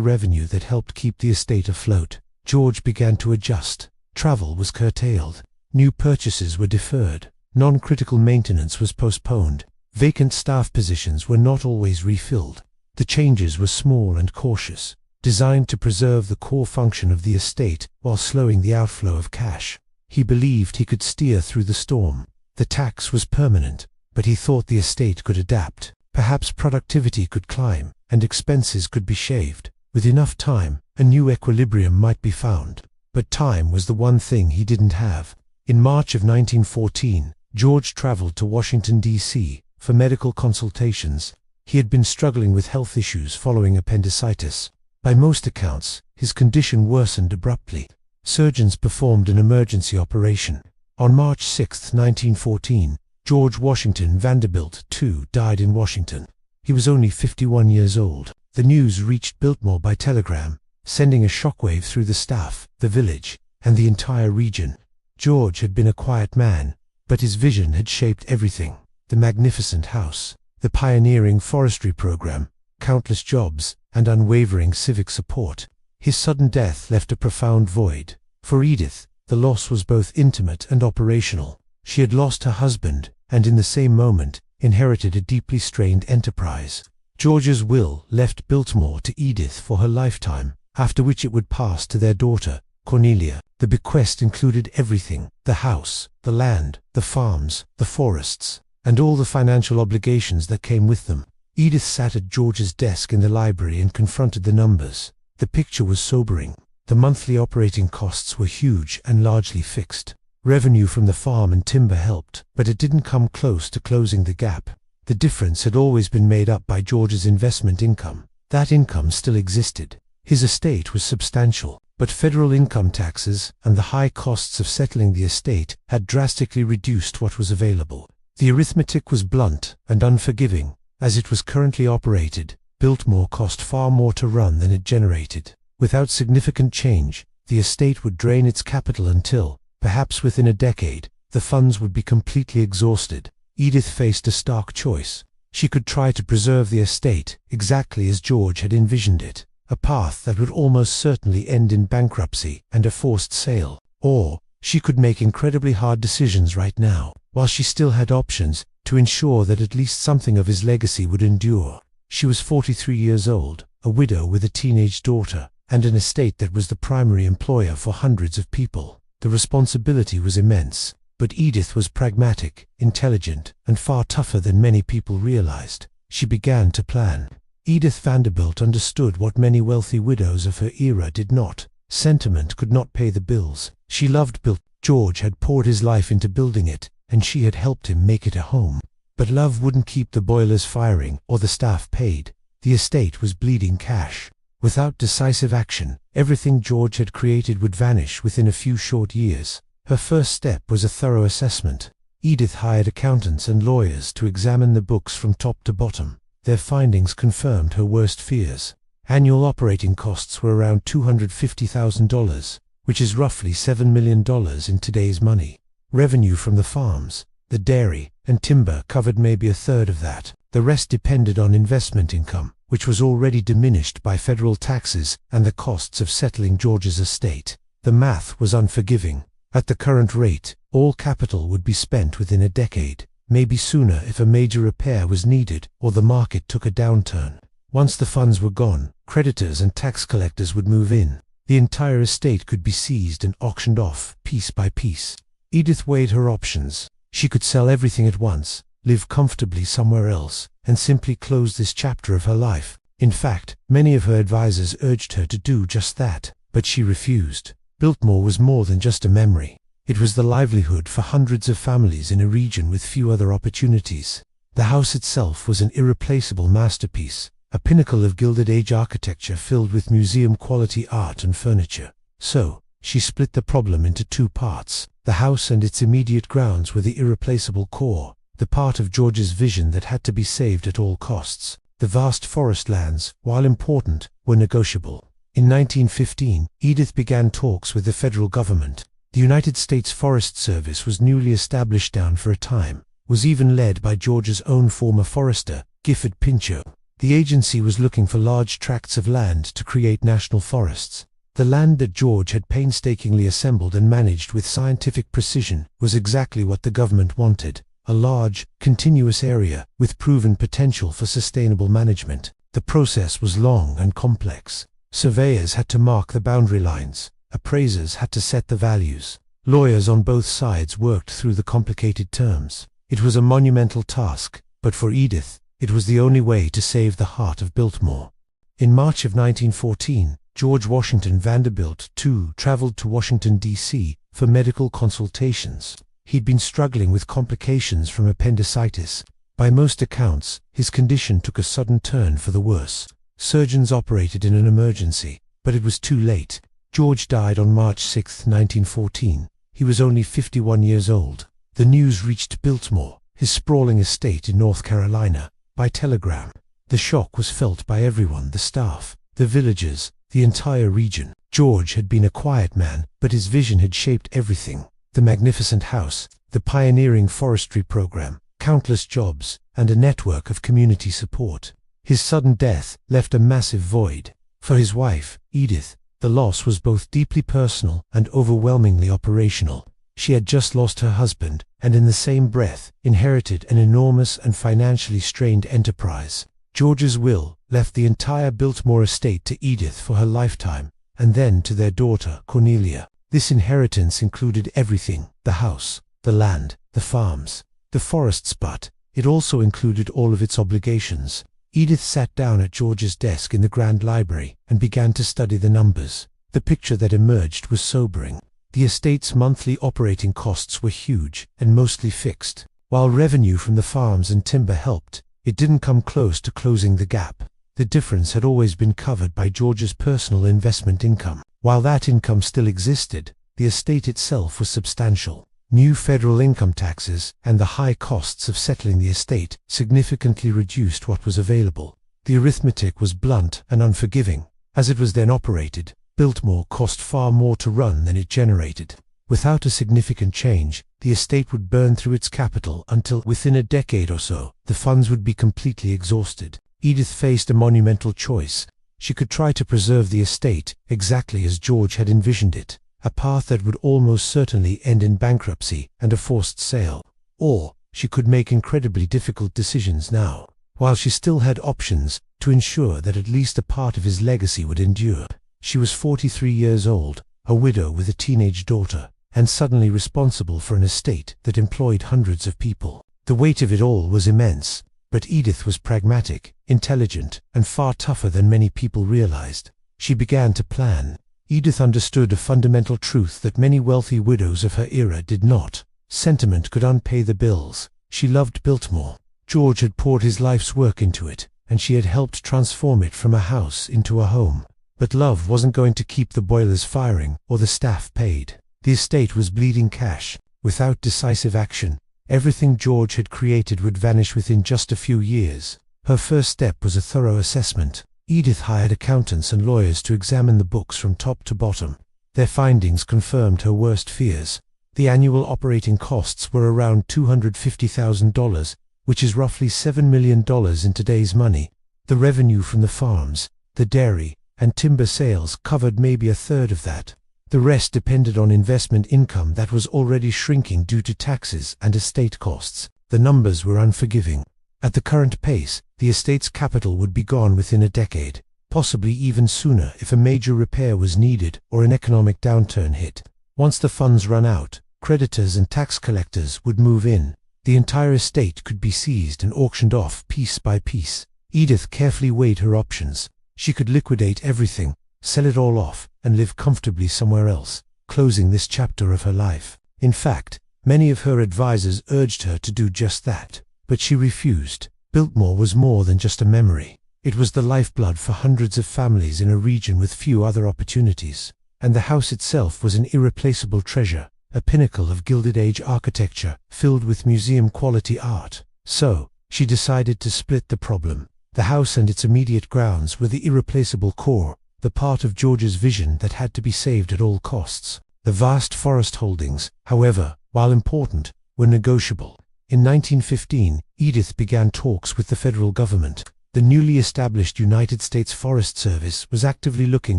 revenue that helped keep the estate afloat. George began to adjust. Travel was curtailed. New purchases were deferred. Non-critical maintenance was postponed. Vacant staff positions were not always refilled. The changes were small and cautious, designed to preserve the core function of the estate while slowing the outflow of cash. He believed he could steer through the storm. The tax was permanent, but he thought the estate could adapt. Perhaps productivity could climb, and expenses could be shaved. With enough time, a new equilibrium might be found. But time was the one thing he didn't have. In March of 1914, George traveled to Washington, D.C., for medical consultations. He had been struggling with health issues following appendicitis. By most accounts, his condition worsened abruptly. Surgeons performed an emergency operation. On March 6, 1914, George Washington Vanderbilt II died in Washington. He was only 51 years old. The news reached Biltmore by telegram, sending a shockwave through the staff, the village, and the entire region. George had been a quiet man, but his vision had shaped everything. The magnificent house, the pioneering forestry program, countless jobs, and unwavering civic support. His sudden death left a profound void. For Edith, the loss was both intimate and operational. She had lost her husband, and in the same moment, inherited a deeply strained enterprise. George's will left Biltmore to Edith for her lifetime, after which it would pass to their daughter, Cornelia. The bequest included everything: the house, the land, the farms, the forests, and all the financial obligations that came with them. Edith sat at George's desk in the library and confronted the numbers. The picture was sobering. The monthly operating costs were huge and largely fixed. Revenue from the farm and timber helped, but it didn't come close to closing the gap. The difference had always been made up by George's investment income. That income still existed. His estate was substantial, but federal income taxes and the high costs of settling the estate had drastically reduced what was available. The arithmetic was blunt and unforgiving. As it was currently operated, Biltmore cost far more to run than it generated. Without significant change, the estate would drain its capital until, perhaps within a decade, the funds would be completely exhausted. Edith faced a stark choice. She could try to preserve the estate exactly as George had envisioned it, a path that would almost certainly end in bankruptcy and a forced sale. Or, she could make incredibly hard decisions right now, while she still had options, to ensure that at least something of his legacy would endure. She was 43 years old, a widow with a teenage daughter, and an estate that was the primary employer for hundreds of people. The responsibility was immense, but Edith was pragmatic, intelligent, and far tougher than many people realized. She began to plan. Edith Vanderbilt understood what many wealthy widows of her era did not. Sentiment could not pay the bills. She loved Biltmore. George had poured his life into building it, and she had helped him make it a home. But love wouldn't keep the boilers firing or the staff paid. The estate was bleeding cash. Without decisive action, everything George had created would vanish within a few short years. Her first step was a thorough assessment. Edith hired accountants and lawyers to examine the books from top to bottom. Their findings confirmed her worst fears. Annual operating costs were around $250,000, which is roughly $7 million in today's money. Revenue from the farms, the dairy, and timber covered maybe a third of that. The rest depended on investment income, which was already diminished by federal taxes and the costs of settling George's estate. The math was unforgiving. At the current rate, all capital would be spent within a decade, maybe sooner if a major repair was needed or the market took a downturn. Once the funds were gone, Creditors and tax collectors would move in. The entire estate could be seized and auctioned off, piece by piece. Edith weighed her options. She could sell everything at once, live comfortably somewhere else, and simply close this chapter of her life. In fact, many of her advisors urged her to do just that, but she refused. Biltmore was more than just a memory. It was the livelihood for hundreds of families in a region with few other opportunities. The house itself was an irreplaceable masterpiece, a pinnacle of Gilded Age architecture filled with museum-quality art and furniture. So, she split the problem into two parts. The house and its immediate grounds were the irreplaceable core, the part of George's vision that had to be saved at all costs. The vast forest lands, while important, were negotiable. In 1915, Edith began talks with the federal government. The United States Forest Service was newly established down for a time, was even led by George's own former forester, Gifford Pinchot. The agency was looking for large tracts of land to create national forests. The land that George had painstakingly assembled and managed with scientific precision was exactly what the government wanted, a large, continuous area with proven potential for sustainable management. The process was long and complex. Surveyors had to mark the boundary lines. Appraisers had to set the values. Lawyers on both sides worked through the complicated terms. It was a monumental task, but for Edith, it was the only way to save the heart of Biltmore. In March of 1914, George Washington Vanderbilt II traveled to Washington, D.C. for medical consultations. He'd been struggling with complications from appendicitis. By most accounts, his condition took a sudden turn for the worse. Surgeons operated in an emergency, but it was too late. George died on March 6, 1914. He was only 51 years old. The news reached Biltmore, his sprawling estate in North Carolina, by telegram. The shock was felt by everyone, the staff, the villagers, the entire region. George had been a quiet man, but his vision had shaped everything. The magnificent house, the pioneering forestry program, countless jobs, and a network of community support. His sudden death left a massive void. For his wife, Edith, the loss was both deeply personal and overwhelmingly operational. She had just lost her husband, and in the same breath, inherited an enormous and financially strained enterprise. George's will left the entire Biltmore estate to Edith for her lifetime, and then to their daughter, Cornelia. This inheritance included everything: the house, the land, the farms, the forests, but it also included all of its obligations. Edith sat down at George's desk in the Grand Library and began to study the numbers. The picture that emerged was sobering. The estate's monthly operating costs were huge and mostly fixed. While revenue from the farms and timber helped, it didn't come close to closing the gap. The difference had always been covered by George's personal investment income. While that income still existed, the estate itself was substantial. New federal income taxes and the high costs of settling the estate significantly reduced what was available. The arithmetic was blunt and unforgiving. As it was then operated, Biltmore cost far more to run than it generated. Without a significant change, the estate would burn through its capital until, within a decade or so, the funds would be completely exhausted. Edith faced a monumental choice. She could try to preserve the estate exactly as George had envisioned it, a path that would almost certainly end in bankruptcy and a forced sale. Or, she could make incredibly difficult decisions now, while she still had options, to ensure that at least a part of his legacy would endure. She was 43 years old, a widow with a teenage daughter, and suddenly responsible for an estate that employed hundreds of people. The weight of it all was immense, but Edith was pragmatic, intelligent, and far tougher than many people realized. She began to plan. Edith understood a fundamental truth that many wealthy widows of her era did not. Sentiment could unpay the bills. She loved Biltmore. George had poured his life's work into it, and she had helped transform it from a house into a home. But love wasn't going to keep the boilers firing or the staff paid. The estate was bleeding cash. Without decisive action, everything George had created would vanish within just a few years. Her first step was a thorough assessment. Edith hired accountants and lawyers to examine the books from top to bottom. Their findings confirmed her worst fears. The annual operating costs were around $250,000, which is roughly $7 million in today's money. The revenue from the farms, the dairy, and timber sales covered maybe a third of that. The rest depended on investment income that was already shrinking due to taxes and estate costs. The numbers were unforgiving. At the current pace, the estate's capital would be gone within a decade, possibly even sooner if a major repair was needed or an economic downturn hit. Once the funds run out, creditors and tax collectors would move in. The entire estate could be seized and auctioned off piece by piece. Edith carefully weighed her options. She could liquidate everything, sell it all off, and live comfortably somewhere else, closing this chapter of her life. In fact, many of her advisors urged her to do just that, but she refused. Biltmore was more than just a memory. It was the lifeblood for hundreds of families in a region with few other opportunities. And the house itself was an irreplaceable treasure, a pinnacle of Gilded Age architecture filled with museum-quality art. So, she decided to split the problem. The house and its immediate grounds were the irreplaceable core, the part of George's vision that had to be saved at all costs. The vast forest holdings, however, while important, were negotiable. In 1915, Edith began talks with the federal government. The newly established United States Forest Service was actively looking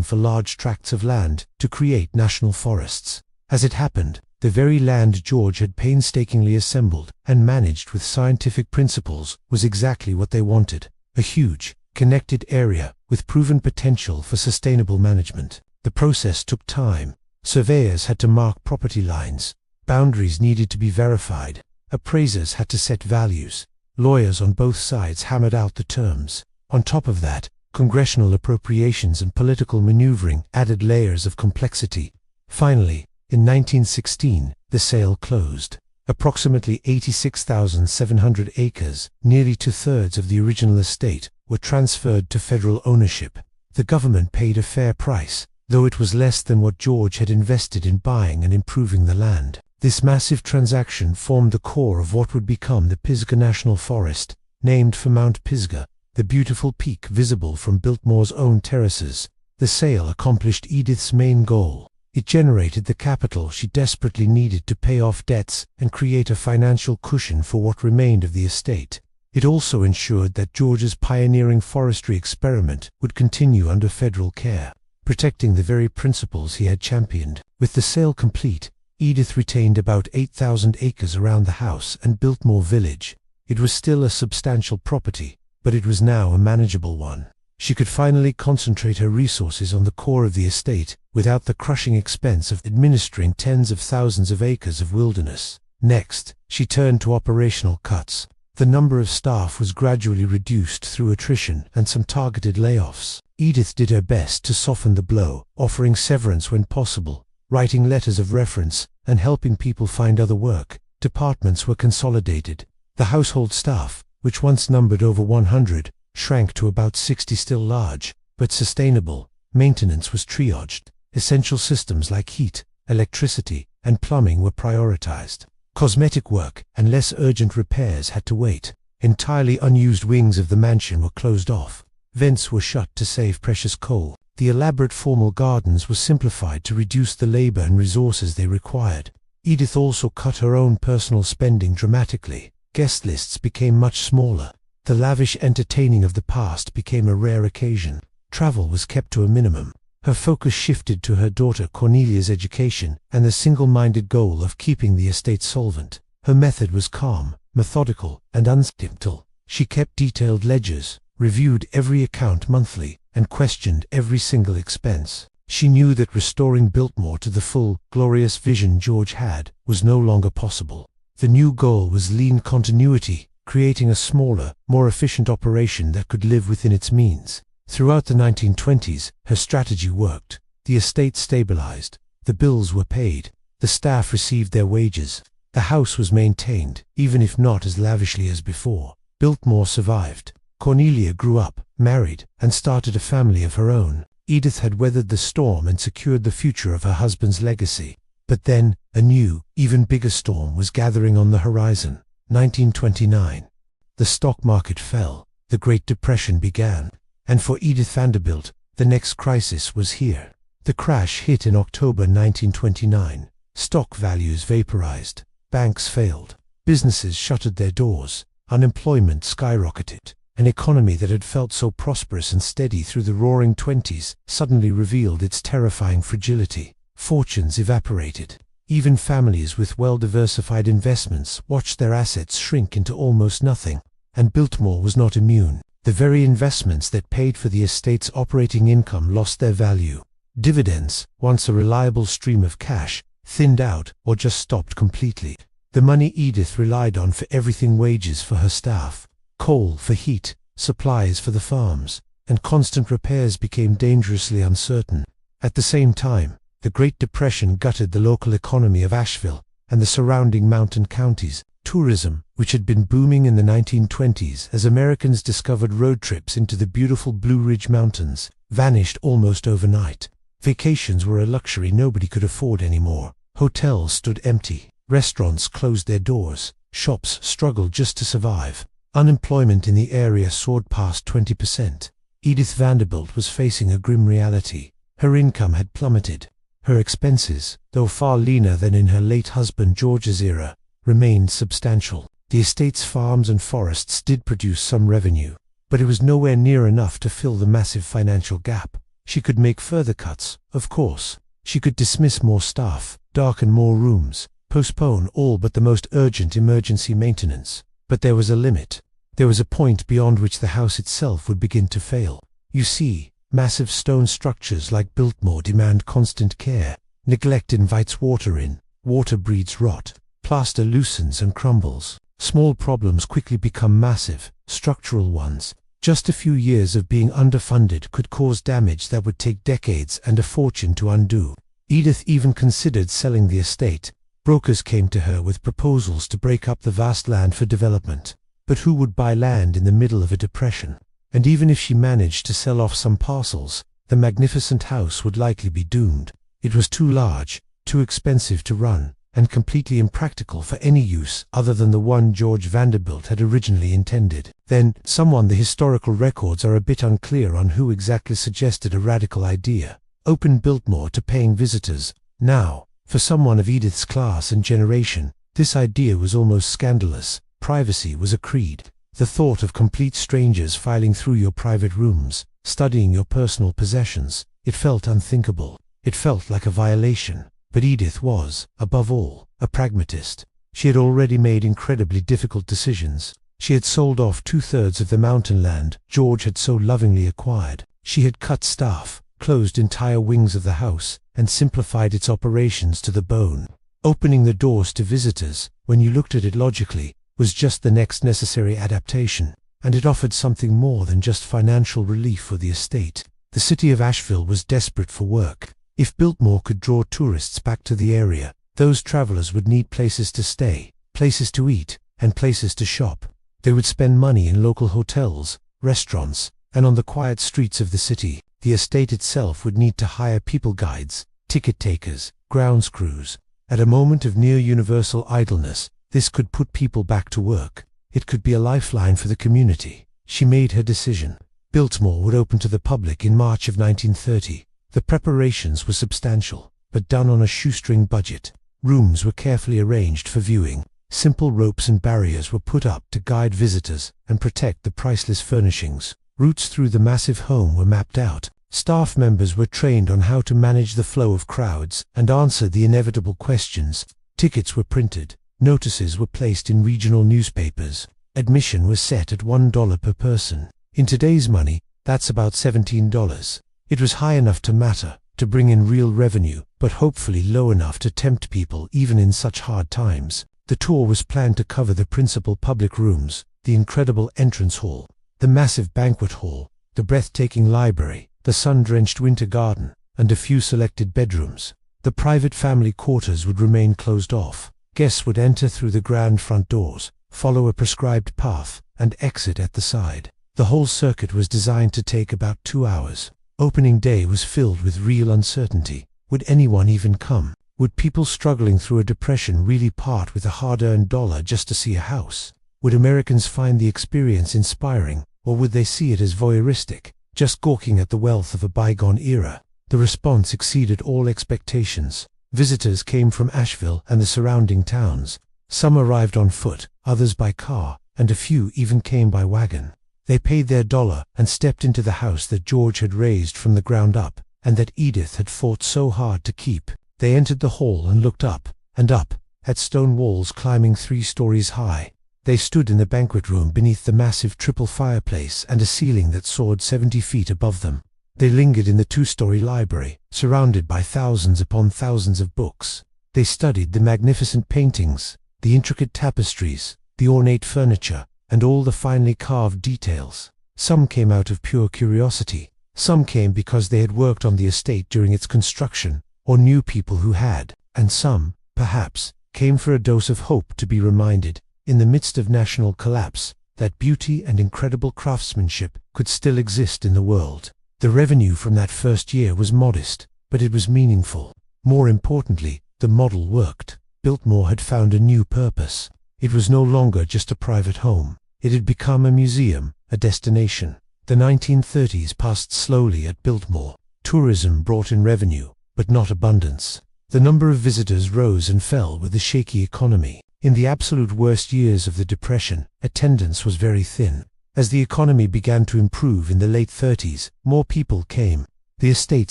for large tracts of land to create national forests. As it happened, the very land George had painstakingly assembled and managed with scientific principles was exactly what they wanted: a huge, connected area with proven potential for sustainable management. The process took time. Surveyors had to mark property lines. Boundaries needed to be verified. Appraisers had to set values. Lawyers on both sides hammered out the terms. On top of that, congressional appropriations and political maneuvering added layers of complexity. Finally, in 1916, the sale closed. Approximately 86,700 acres, nearly two-thirds of the original estate, were transferred to federal ownership. The government paid a fair price, though it was less than what George had invested in buying and improving the land. This massive transaction formed the core of what would become the Pisgah National Forest, named for Mount Pisgah, the beautiful peak visible from Biltmore's own terraces. The sale accomplished Edith's main goal. It generated the capital she desperately needed to pay off debts and create a financial cushion for what remained of the estate. It also ensured that George's pioneering forestry experiment would continue under federal care, protecting the very principles he had championed. With the sale complete, Edith retained about 8,000 acres around the house and Biltmore Village. It was still a substantial property, but it was now a manageable one. She could finally concentrate her resources on the core of the estate without the crushing expense of administering tens of thousands of acres of wilderness. Next, she turned to operational cuts. The number of staff was gradually reduced through attrition and some targeted layoffs. Edith did her best to soften the blow, offering severance when possible, writing letters of reference, and helping people find other work. Departments were consolidated. The household staff, which once numbered over 100, shrank to about 60. Still large, but sustainable. Maintenance was triaged. Essential systems like heat, electricity, and plumbing were prioritized. Cosmetic work and less urgent repairs had to wait. Entirely unused wings of the mansion were closed off. Vents were shut to save precious coal. The elaborate formal gardens were simplified to reduce the labor and resources they required. Edith also cut her own personal spending dramatically. Guest lists became much smaller. The lavish entertaining of the past became a rare occasion. Travel was kept to a minimum. Her focus shifted to her daughter Cornelia's education and the single-minded goal of keeping the estate solvent. Her method was calm, methodical, and unsentimental. She kept detailed ledgers, reviewed every account monthly, and questioned every single expense. She knew that restoring Biltmore to the full, glorious vision George had was no longer possible. The new goal was lean continuity, creating a smaller, more efficient operation that could live within its means. Throughout the 1920s, her strategy worked. The estate stabilized. The bills were paid. The staff received their wages. The house was maintained, even if not as lavishly as before. Biltmore survived. Cornelia grew up, married, and started a family of her own. Edith had weathered the storm and secured the future of her husband's legacy. But then, a new, even bigger storm was gathering on the horizon. 1929. The stock market fell. The Great Depression began. And for Edith Vanderbilt, the next crisis was here. The crash hit in October 1929. Stock values vaporized. Banks failed. Businesses shuttered their doors. Unemployment skyrocketed. An economy that had felt so prosperous and steady through the roaring 20s suddenly revealed its terrifying fragility. Fortunes evaporated. Even families with well-diversified investments watched their assets shrink into almost nothing. And Biltmore was not immune. The very investments that paid for the estate's operating income lost their value. Dividends, once a reliable stream of cash, thinned out or just stopped completely. The money Edith relied on for everything: wages for her staff, coal for heat, supplies for the farms, and constant repairs became dangerously uncertain. At the same time, the Great Depression gutted the local economy of Asheville and the surrounding mountain counties. Tourism, which had been booming in the 1920s as Americans discovered road trips into the beautiful Blue Ridge Mountains, vanished almost overnight. Vacations were a luxury nobody could afford anymore. Hotels stood empty. Restaurants closed their doors. Shops struggled just to survive. Unemployment in the area soared past 20%. Edith Vanderbilt was facing a grim reality. Her income had plummeted. Her expenses, though far leaner than in her late husband George's era, remained substantial. The estate's farms and forests did produce some revenue, but it was nowhere near enough to fill the massive financial gap. She could make further cuts, of course. She could dismiss more staff, darken more rooms, postpone all but the most urgent emergency maintenance. But there was a limit. There was a point beyond which the house itself would begin to fail. You see, massive stone structures like Biltmore demand constant care. Neglect invites water in. Water breeds rot. Plaster loosens and crumbles. Small problems quickly become massive, structural ones. Just a few years of being underfunded could cause damage that would take decades and a fortune to undo. Edith even considered selling the estate. Brokers came to her with proposals to break up the vast land for development. But who would buy land in the middle of a depression? And even if she managed to sell off some parcels, the magnificent house would likely be doomed. It was too large, too expensive to run, and completely impractical for any use other than the one George Vanderbilt had originally intended. Then, the historical records are a bit unclear on who exactly suggested a radical idea. Open Biltmore to paying visitors. Now, for someone of Edith's class and generation, this idea was almost scandalous. Privacy was a creed. The thought of complete strangers filing through your private rooms, studying your personal possessions, it felt unthinkable. It felt like a violation. But Edith was, above all, a pragmatist. She had already made incredibly difficult decisions. She had sold off 2/3 of the mountain land George had so lovingly acquired. She had cut staff, closed entire wings of the house, and simplified its operations to the bone. Opening the doors to visitors, when you looked at it logically, was just the next necessary adaptation, and it offered something more than just financial relief for the estate. The city of Asheville was desperate for work. If Biltmore could draw tourists back to the area, those travelers would need places to stay, places to eat, and places to shop. They would spend money in local hotels, restaurants, and on the quiet streets of the city. The estate itself would need to hire people guides, ticket takers, grounds crews. At a moment of near universal idleness, this could put people back to work. It could be a lifeline for the community. She made her decision. Biltmore would open to the public in March of 1930. The preparations were substantial, but done on a shoestring budget. Rooms were carefully arranged for viewing. Simple ropes and barriers were put up to guide visitors and protect the priceless furnishings. Routes through the massive home were mapped out. Staff members were trained on how to manage the flow of crowds and answer the inevitable questions. Tickets were printed. Notices were placed in regional newspapers. Admission was set at $1 per person. In today's money, that's about $17. It was high enough to matter, to bring in real revenue, but hopefully low enough to tempt people even in such hard times. The tour was planned to cover the principal public rooms, the incredible entrance hall, the massive banquet hall, the breathtaking library, the sun-drenched winter garden, and a few selected bedrooms. The private family quarters would remain closed off. Guests would enter through the grand front doors, follow a prescribed path, and exit at the side. The whole circuit was designed to take about 2 hours. Opening day was filled with real uncertainty. Would anyone even come? Would people struggling through a depression really part with a hard-earned dollar just to see a house? Would Americans find the experience inspiring, or would they see it as voyeuristic, just gawking at the wealth of a bygone era? The response exceeded all expectations. Visitors came from Asheville and the surrounding towns. Some arrived on foot, others by car, and a few even came by wagon. They paid their dollar and stepped into the house that George had raised from the ground up, and that Edith had fought so hard to keep. They entered the hall and looked up, at stone walls climbing 3 stories high. They stood in the banquet room beneath the massive triple fireplace and a ceiling that soared 70 feet above them. They lingered in the two-story library, surrounded by thousands upon thousands of books. They studied the magnificent paintings, the intricate tapestries, the ornate furniture, and all the finely carved details. Some came out of pure curiosity. Some came because they had worked on the estate during its construction, or knew people who had, and some, perhaps, came for a dose of hope to be reminded, in the midst of national collapse, that beauty and incredible craftsmanship could still exist in the world. The revenue from that first year was modest, but it was meaningful. More importantly, the model worked. Biltmore had found a new purpose. It was no longer just a private home. It had become a museum, a destination. The 1930s passed slowly at Biltmore. Tourism brought in revenue, but not abundance. The number of visitors rose and fell with the shaky economy. In the absolute worst years of the Depression, attendance was very thin. As the economy began to improve in the late 30s, more people came. The estate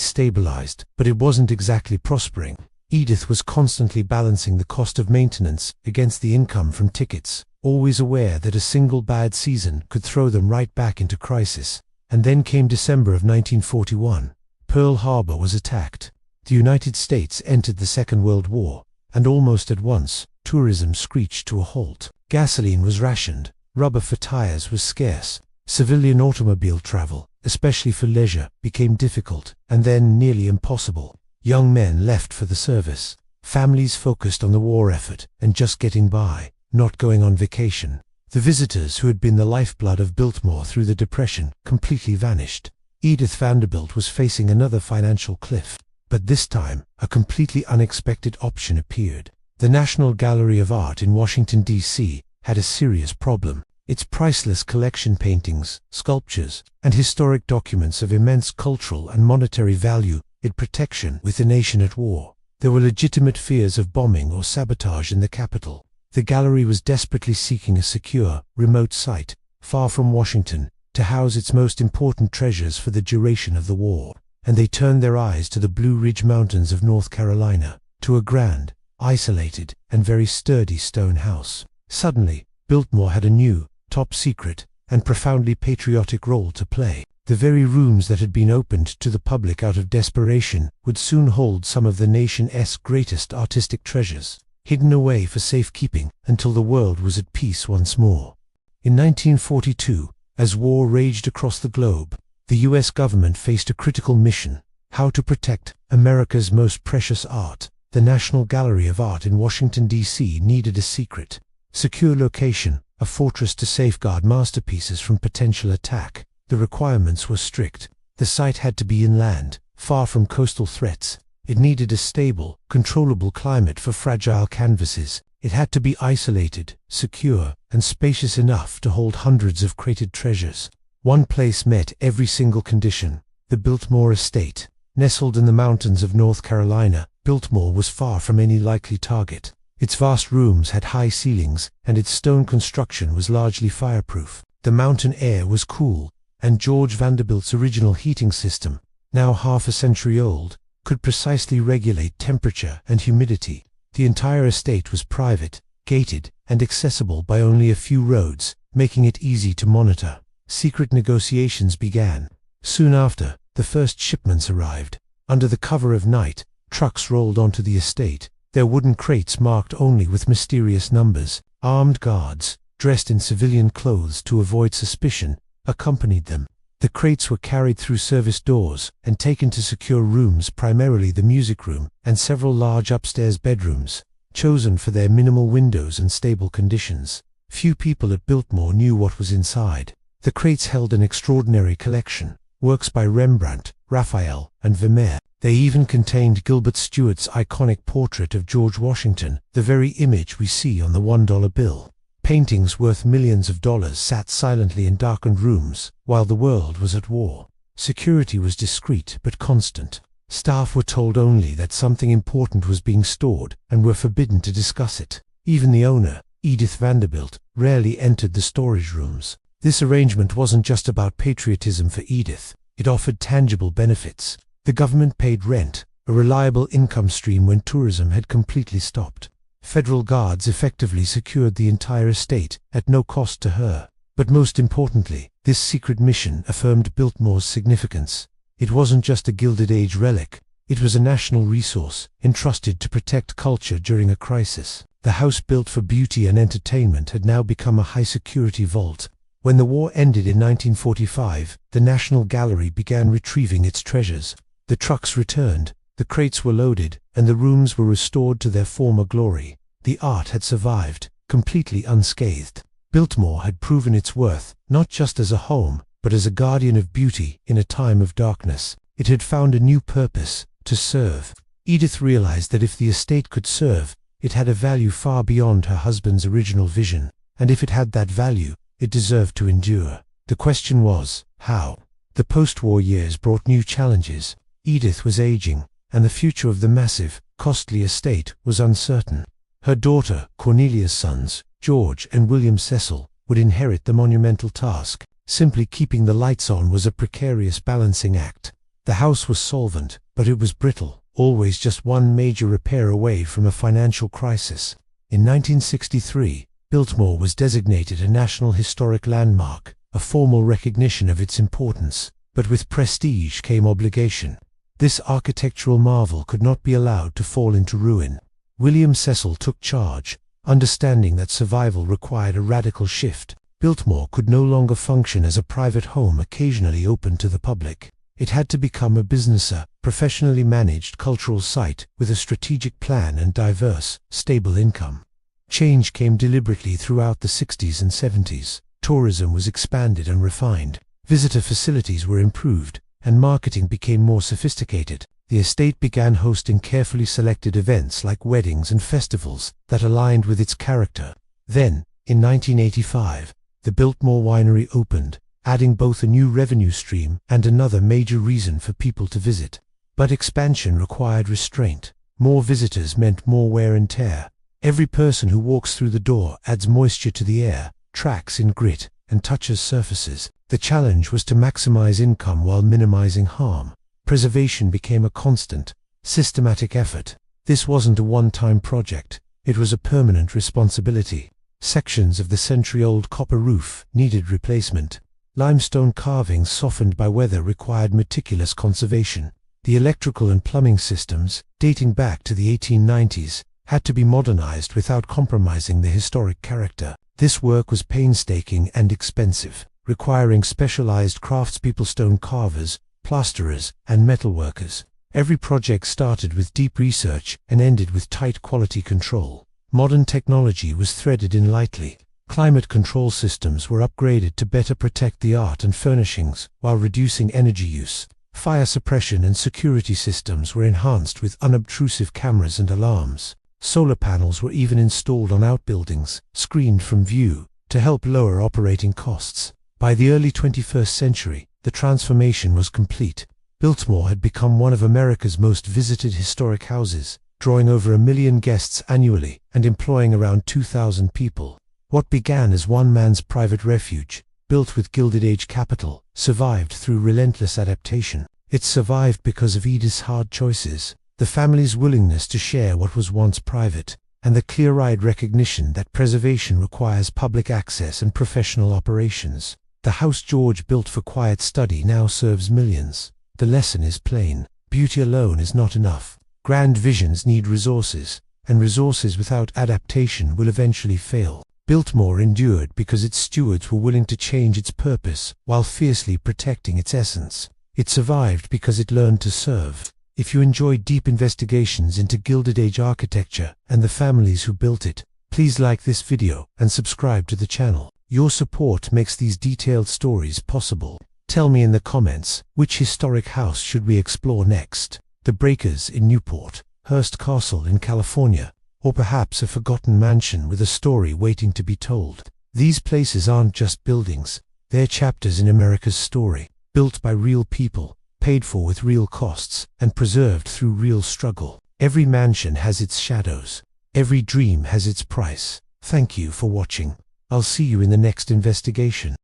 stabilized, but it wasn't exactly prospering. Edith was constantly balancing the cost of maintenance against the income from tickets, always aware that a single bad season could throw them right back into crisis. And then came December of 1941. Pearl Harbor was attacked. The United States entered the Second World War, and almost at once, tourism screeched to a halt. Gasoline was rationed, rubber for tires was scarce, civilian automobile travel, especially for leisure, became difficult, and then nearly impossible. Young men left for the service. Families focused on the war effort and just getting by, not going on vacation. The visitors who had been the lifeblood of Biltmore through the Depression completely vanished. Edith Vanderbilt was facing another financial cliff. But this time, a completely unexpected option appeared. The National Gallery of Art in Washington, D.C. had a serious problem. Its priceless collection paintings, sculptures, and historic documents of immense cultural and monetary value its protection with the nation at war. There were legitimate fears of bombing or sabotage in the capital. The gallery was desperately seeking a secure, remote site, far from Washington, to house its most important treasures for the duration of the war. And they turned their eyes to the Blue Ridge Mountains of North Carolina, to a grand, isolated, and very sturdy stone house. Suddenly, Biltmore had a new, top-secret, and profoundly patriotic role to play. The very rooms that had been opened to the public out of desperation would soon hold some of the nation's greatest artistic treasures, hidden away for safekeeping until the world was at peace once more. In 1942, as war raged across the globe, the U.S. government faced a critical mission: how to protect America's most precious art. The National Gallery of Art in Washington, D.C. needed a secret, secure location, a fortress to safeguard masterpieces from potential attack. The requirements were strict. The site had to be inland, far from coastal threats. It needed a stable, controllable climate for fragile canvases. It had to be isolated, secure, and spacious enough to hold hundreds of crated treasures. One place met every single condition: the Biltmore Estate. Nestled in the mountains of North Carolina, Biltmore was far from any likely target. Its vast rooms had high ceilings, and its stone construction was largely fireproof. The mountain air was cool, and George Vanderbilt's original heating system, now half a century old, could precisely regulate temperature and humidity. The entire estate was private, gated, and accessible by only a few roads, making it easy to monitor. Secret negotiations began. Soon after, the first shipments arrived. Under the cover of night, trucks rolled onto the estate, their wooden crates marked only with mysterious numbers. Armed guards, dressed in civilian clothes to avoid suspicion, accompanied them. The crates were carried through service doors and taken to secure rooms, primarily the music room and several large upstairs bedrooms, chosen for their minimal windows and stable conditions. Few people at Biltmore knew what was inside. The crates held an extraordinary collection: works by Rembrandt, Raphael, and Vermeer. They even contained Gilbert Stuart's iconic portrait of George Washington, the very image we see on the $1 bill. Paintings worth millions of dollars sat silently in darkened rooms while the world was at war. Security was discreet but constant. Staff were told only that something important was being stored and were forbidden to discuss it. Even the owner, Edith Vanderbilt, rarely entered the storage rooms. This arrangement wasn't just about patriotism for Edith. It offered tangible benefits. The government paid rent, a reliable income stream when tourism had completely stopped. Federal guards effectively secured the entire estate at no cost to her. But most importantly, this secret mission affirmed Biltmore's significance. It wasn't just a Gilded Age relic, it was a national resource, entrusted to protect culture during a crisis. The house built for beauty and entertainment had now become a high-security vault. When the war ended in 1945, the National Gallery began retrieving its treasures. The trucks returned, the crates were loaded, and the rooms were restored to their former glory. The art had survived, completely unscathed. Biltmore had proven its worth, not just as a home, but as a guardian of beauty in a time of darkness. It had found a new purpose: to serve. Edith realized that if the estate could serve, it had a value far beyond her husband's original vision, and if it had that value, it deserved to endure. The question was, how? The post-war years brought new challenges. Edith was aging, and the future of the massive, costly estate was uncertain. Her daughter, Cornelia's sons, George and William Cecil, would inherit the monumental task. Simply keeping the lights on was a precarious balancing act. The house was solvent, but it was brittle, always just one major repair away from a financial crisis. In 1963, Biltmore was designated a National Historic Landmark, a formal recognition of its importance, but with prestige came obligation. This architectural marvel could not be allowed to fall into ruin. William Cecil took charge, understanding that survival required a radical shift. Biltmore could no longer function as a private home occasionally open to the public. It had to become a business, professionally managed cultural site with a strategic plan and diverse, stable income. Change came deliberately throughout the 60s and 70s. Tourism was expanded and refined. Visitor facilities were improved, and marketing became more sophisticated. The estate began hosting carefully selected events like weddings and festivals that aligned with its character. Then, in 1985, the Biltmore Winery opened, adding both a new revenue stream and another major reason for people to visit. But expansion required restraint. More visitors meant more wear and tear. Every person who walks through the door adds moisture to the air, tracks in grit, and touches surfaces. The challenge was to maximize income while minimizing harm. Preservation became a constant, systematic effort. This wasn't a one-time project, it was a permanent responsibility. Sections of the century-old copper roof needed replacement. Limestone carvings softened by weather required meticulous conservation. The electrical and plumbing systems, dating back to the 1890s, had to be modernized without compromising the historic character. This work was painstaking and expensive, requiring specialized craftspeople, stone carvers, plasterers, and metalworkers. Every project started with deep research and ended with tight quality control. Modern technology was threaded in lightly. Climate control systems were upgraded to better protect the art and furnishings while reducing energy use. Fire suppression and security systems were enhanced with unobtrusive cameras and alarms. Solar panels were even installed on outbuildings, screened from view, to help lower operating costs. By the early 21st century, the transformation was complete. Biltmore had become one of America's most visited historic houses, drawing over 1 million guests annually and employing around 2,000 people. What began as one man's private refuge, built with Gilded Age capital, survived through relentless adaptation. It survived because of Edith's hard choices, the family's willingness to share what was once private, and the clear-eyed recognition that preservation requires public access and professional operations. The house George built for quiet study now serves millions. The lesson is plain: beauty alone is not enough. Grand visions need resources, and resources without adaptation will eventually fail. Biltmore endured because its stewards were willing to change its purpose while fiercely protecting its essence. It survived because it learned to serve. If you enjoy deep investigations into Gilded Age architecture and the families who built it, please like this video and subscribe to the channel. Your support makes these detailed stories possible. Tell me in the comments, which historic house should we explore next? The Breakers in Newport, Hearst Castle in California, or perhaps a forgotten mansion with a story waiting to be told. These places aren't just buildings, they're chapters in America's story, built by real people, paid for with real costs, and preserved through real struggle. Every mansion has its shadows. Every dream has its price. Thank you for watching. I'll see you in the next investigation.